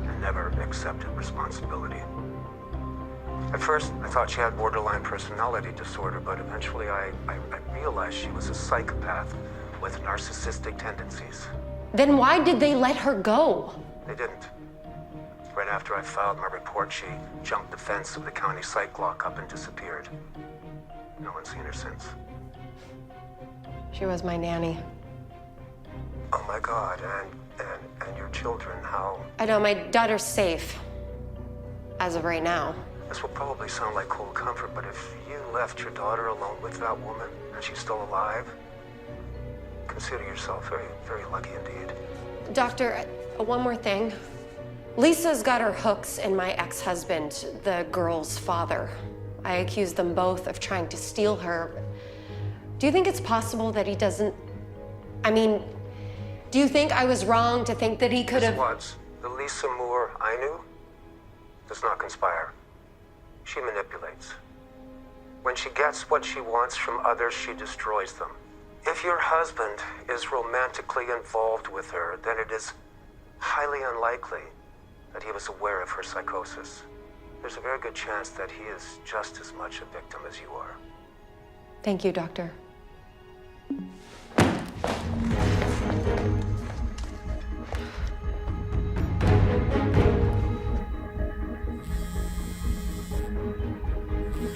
and never accepted responsibility. At first, I thought she had borderline personality disorder, but eventually I realized she was a psychopath with narcissistic tendencies. Then why did they let her go? They didn't. Right after I filed my report, she jumped the fence of the county psych lockup and disappeared. No one's seen her since. She was my nanny. Oh my God, and your children, how? I know, my daughter's safe. As of right now. This will probably sound like cold comfort, but if you left your daughter alone with that woman and she's still alive, consider yourself very, very lucky indeed. Doctor, one more thing. Lisa's got her hooks in my ex-husband, the girl's father. I accuse them both of trying to steal her. Do you think it's possible that he doesn't... I mean, do you think I was wrong to think that he could have... Miss Watts, the Lisa Moore I knew does not conspire. She manipulates. When she gets what she wants from others, she destroys them. If your husband is romantically involved with her, then it is highly unlikely that he was aware of her psychosis. There's a very good chance that he is just as much a victim as you are. Thank you, Doctor.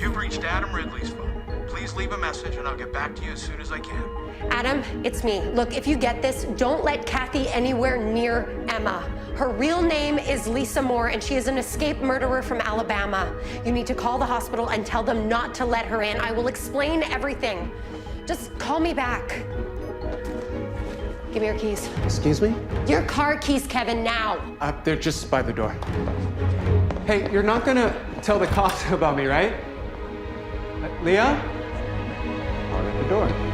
You've reached Adam Ridley's phone. Please leave a message and I'll get back to you as soon as I can. Adam, it's me. Look, if you get this, don't let Kathy anywhere near Emma. Her real name is Lisa Moore, and she is an escaped murderer from Alabama. You need to call the hospital and tell them not to let her in. I will explain everything. Just call me back. Give me your keys. Excuse me? Your car keys, Kevin, now. They're just by the door. Hey, you're not gonna tell the cops about me, right? Leah? I'll at the door.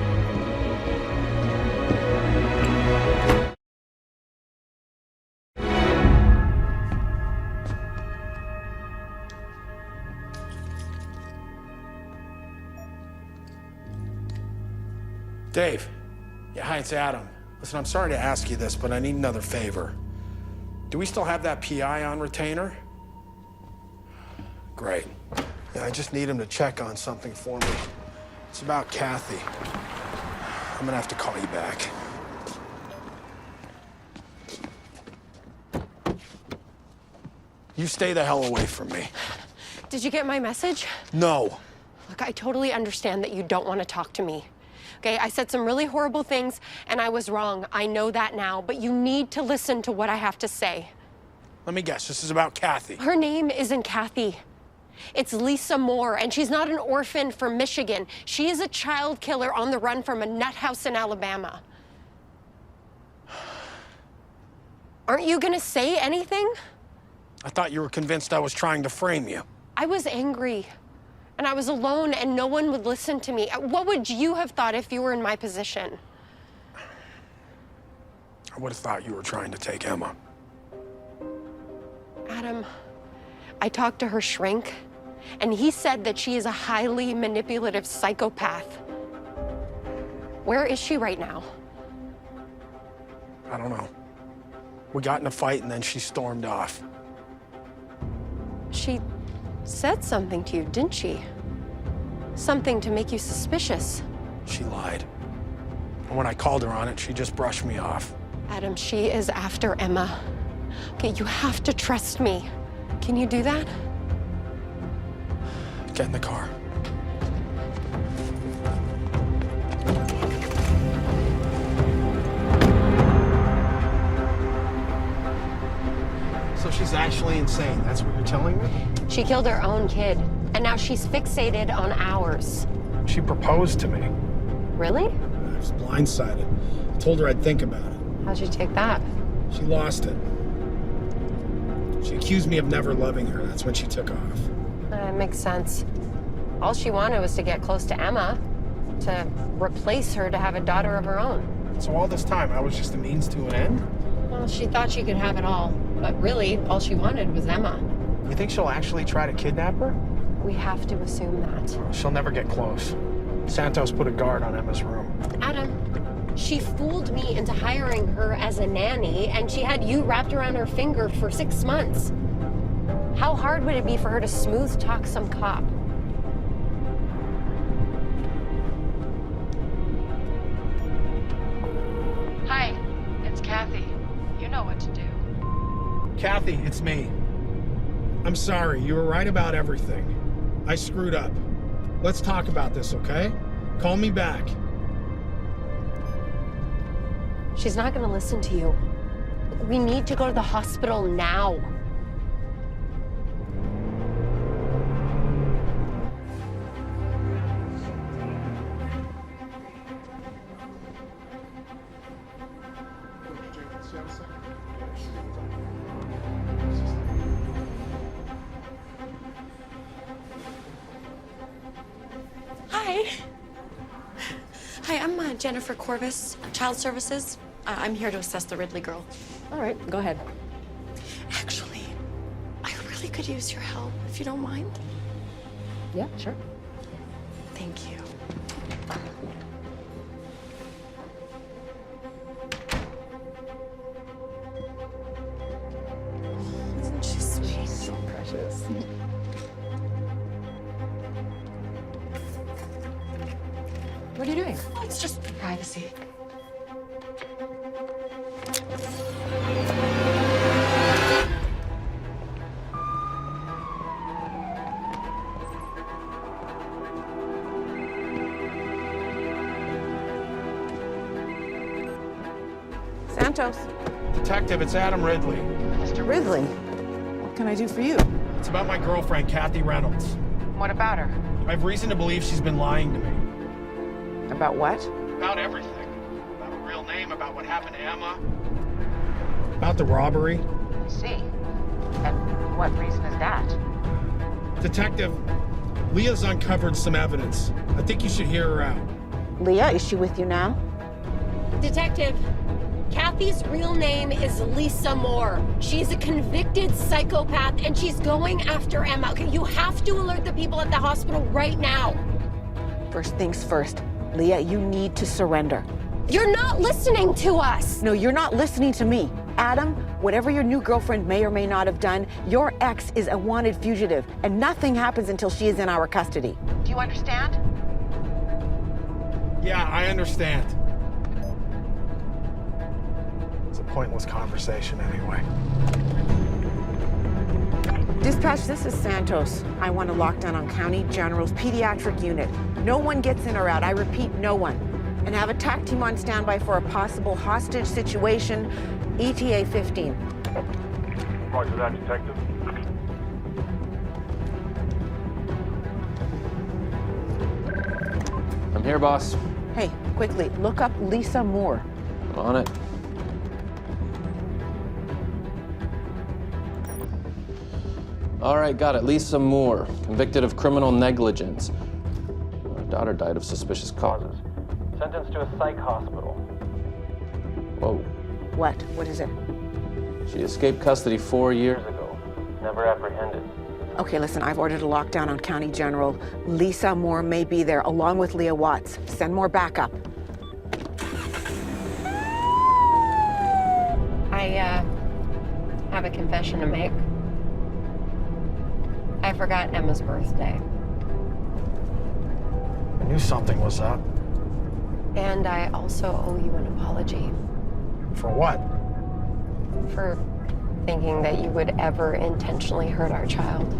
Dave. Yeah, hi, it's Adam. Listen, I'm sorry to ask you this, but I need another favor. Do we still have that PI on retainer? Great. Yeah, I just need him to check on something for me. It's about Kathy. I'm gonna have to call you back. You stay the hell away from me. Did you get my message? No. Look, I totally understand that you don't want to talk to me. Okay, I said some really horrible things, and I was wrong. I know that now, but you need to listen to what I have to say. Let me guess, this is about Kathy. Her name isn't Kathy. It's Lisa Moore, and she's not an orphan from Michigan. She is a child killer on the run from a nut house in Alabama. Aren't you gonna say anything? I thought you were convinced I was trying to frame you. I was angry. And I was alone and no one would listen to me. What would you have thought if you were in my position? I would have thought you were trying to take Emma. Adam, I talked to her shrink, and he said that she is a highly manipulative psychopath. Where is she right now? I don't know. We got in a fight and then she stormed off. She said something to you, didn't she? Something to make you suspicious. She lied. And when I called her on it, she just brushed me off. Adam, she is after Emma. Okay, you have to trust me. Can you do that? Get in the car. So she's actually insane, that's what you're telling me? She killed her own kid, and now she's fixated on ours. She proposed to me. Really? I was blindsided. I told her I'd think about it. How'd you take that? She lost it. She accused me of never loving her. That's when she took off. That makes sense. All she wanted was to get close to Emma, to replace her to have a daughter of her own. So all this time, I was just a means to an end? Well, she thought she could have it all, but really, all she wanted was Emma. You think she'll actually try to kidnap her? We have to assume that. She'll never get close. Santos put a guard on Emma's room. Adam, she fooled me into hiring her as a nanny, and she had you wrapped around her finger for 6 months. How hard would it be for her to smooth talk some cop? Hi, it's Kathy. You know what to do. Kathy, it's me. I'm sorry, you were right about everything. I screwed up. Let's talk about this, okay? Call me back. She's not gonna listen to you. We need to go to the hospital now. Hi. Hi, I'm Jennifer Corvus, Child Services. I'm here to assess the Ridley girl. All right, go ahead. Actually, I really could use your help, if you don't mind. Yeah, sure. Thank you. Isn't she sweet? So precious. What are you doing? Oh, it's just privacy. Santos. Detective, it's Adam Ridley. Mr. Ridley, what can I do for you? It's about my girlfriend, Kathy Reynolds. What about her? I have reason to believe she's been lying to me. About what? About everything. About her real name, about what happened to Emma. About the robbery. I see. And what reason is that? Detective, Leah's uncovered some evidence. I think you should hear her out. Leah, is she with you now? Detective, Kathy's real name is Lisa Moore. She's a convicted psychopath, and she's going after Emma. Okay, you have to alert the people at the hospital right now. First things first. Leah, you need to surrender. You're not listening to us. No, you're not listening to me. Adam, whatever your new girlfriend may or may not have done, your ex is a wanted fugitive, and nothing happens until she is in our custody. Do you understand? Yeah, I understand. It's a pointless conversation anyway. Dispatch, this is Santos. I want a lockdown on County General's pediatric unit. No one gets in or out. I repeat, no one. And have a TAC team on standby for a possible hostage situation, ETA 15. Roger that, Detective. I'm here, boss. Hey, quickly, look up Lisa Moore. On it. All right, got it. Lisa Moore, convicted of criminal negligence. Her daughter died of suspicious causes. Sentenced to a psych hospital. Whoa. What? What is it? She escaped custody 4 years ago. Never apprehended. Okay, listen, I've ordered a lockdown on County General. Lisa Moore may be there, along with Leah Watts. Send more backup. I have a confession to make. I forgot Emma's birthday. I knew something was up. And I also owe you an apology. For what? For thinking that you would ever intentionally hurt our child.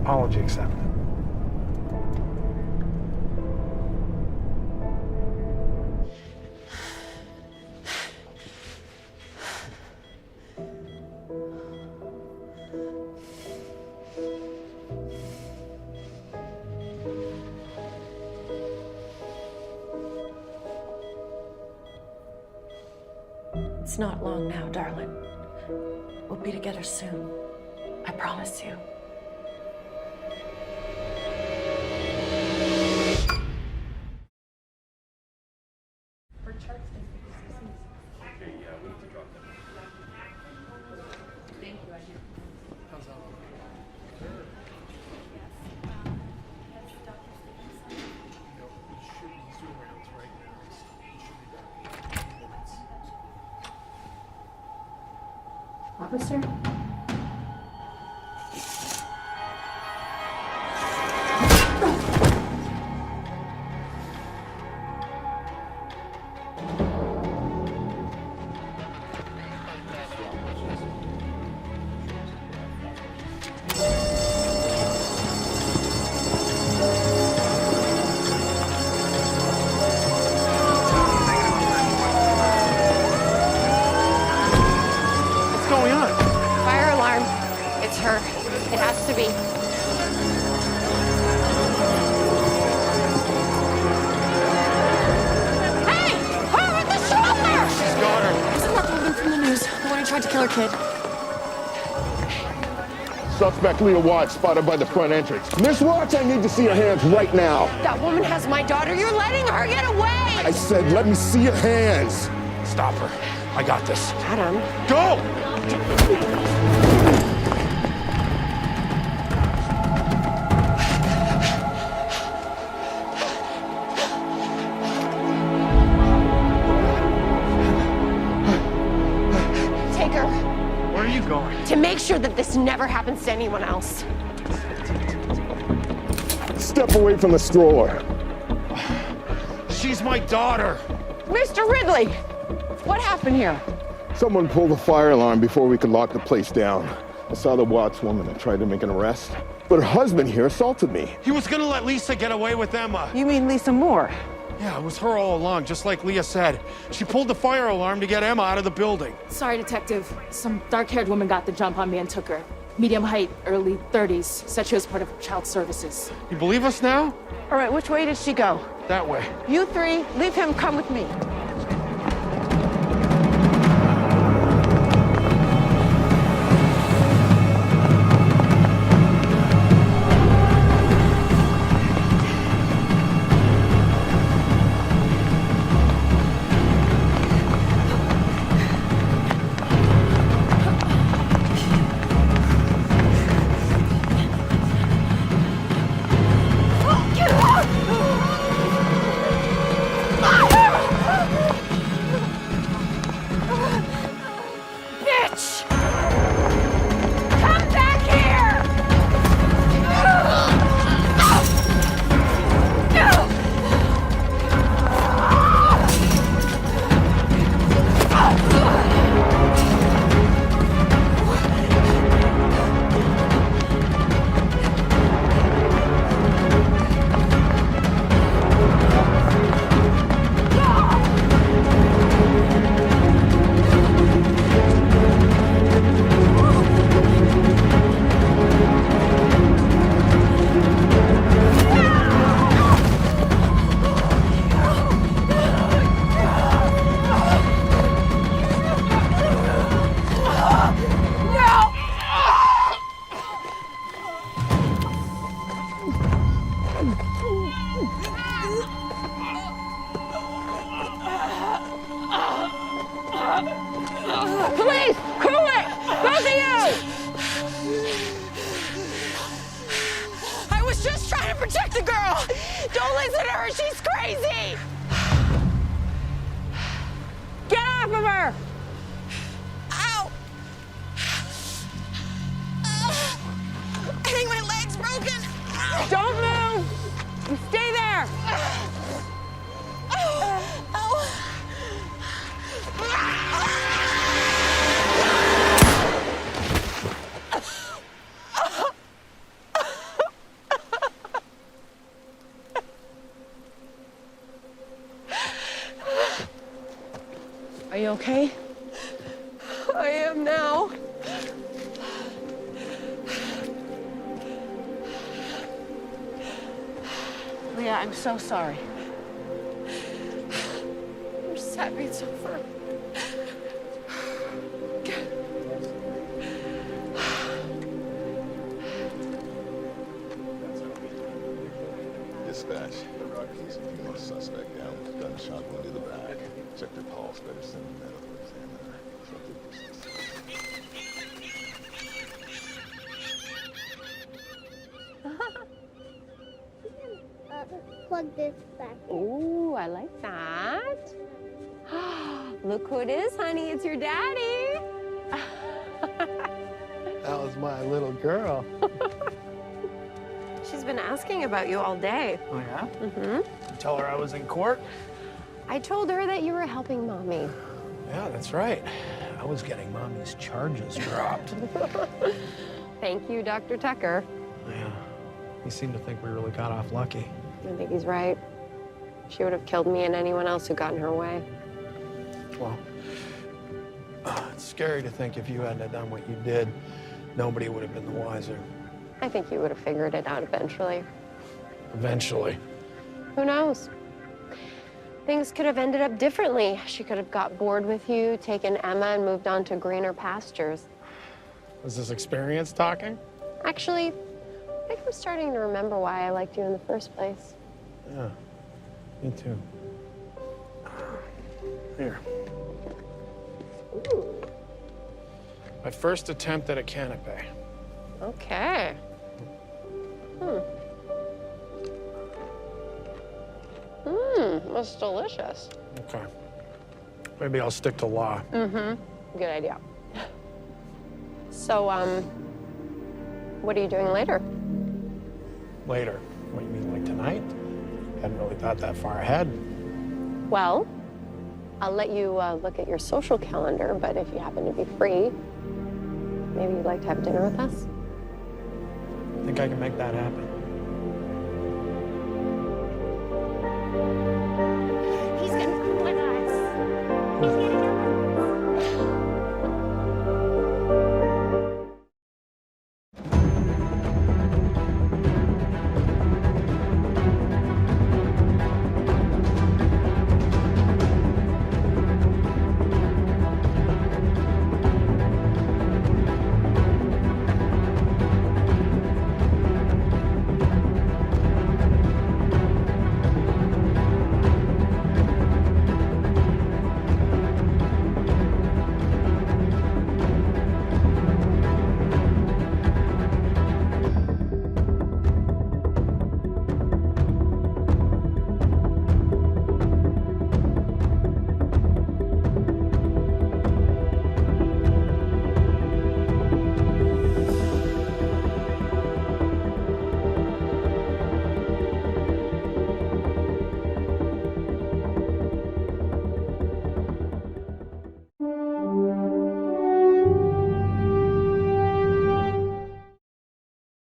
Apology accepted. It's not long now, darling. We'll be together soon. I promise you. Officer? Her. It has to be. Hey! Her with the shoulder! She's got her. Isn't that the woman from the news? The one who tried to kill her kid? Suspect Leah Watts spotted by the front entrance. Miss Watts, I need to see your hands right now. That woman has my daughter. You're letting her get away! I said, let me see your hands. Stop her. I got this. Adam. Go! Where are you going? To make sure that this never happens to anyone else. Step away from the stroller. She's my daughter. Mr. Ridley! What happened here? Someone pulled the fire alarm before we could lock the place down. I saw the Watts woman and tried to make an arrest, but her husband here assaulted me. He was gonna let Lisa get away with Emma. You mean Lisa Moore? Yeah, it was her all along, just like Leah said. She pulled the fire alarm to get Emma out of the building. Sorry, Detective. Some dark-haired woman got the jump on me and took her. Medium height, early 30s. Said she was part of child services. You believe us now? All right, which way did she go? That way. You three, leave him, come with me. Police! Cool it! Both of you! I was just trying to protect the girl. Don't listen to her. She's crazy. Get off of her! Ow. I think my leg's broken. Ow. Don't move! You stay there! Are you okay? I am now. Leah, I'm so sorry. I'm just happy it's over. Dispatch. He's a female suspect down with a gunshot wound to the back. Check their pulse. Better send the medical examiner. Plug this back. Ooh, I like that. Look who it is, honey. It's your daddy. That was my little girl. She's been asking about you all day. Oh, yeah? Mm-hmm. You tell her I was in court? I told her that you were helping Mommy. Yeah, that's right. I was getting Mommy's charges dropped. Thank you, Dr. Tucker. Yeah. He seemed to think we really got off lucky. I think he's right. She would have killed me and anyone else who got in her way. Well, it's scary to think if you hadn't done what you did, nobody would have been the wiser. I think you would have figured it out eventually. Eventually. Who knows? Things could have ended up differently. She could have got bored with you, taken Emma, and moved on to greener pastures. Was this experience talking? Actually, I think I'm starting to remember why I liked you in the first place. Yeah, me too. Here. Ooh. My first attempt at a canapé. Okay. That's delicious. Okay. Maybe I'll stick to law. Mm-hmm. Good idea. So, what are you doing later? Later. What, you mean, like tonight? Hadn't really thought that far ahead. Well, I'll let you look at your social calendar, but if you happen to be free, maybe you'd like to have dinner with us? Think I can make that happen? He's gonna come with us.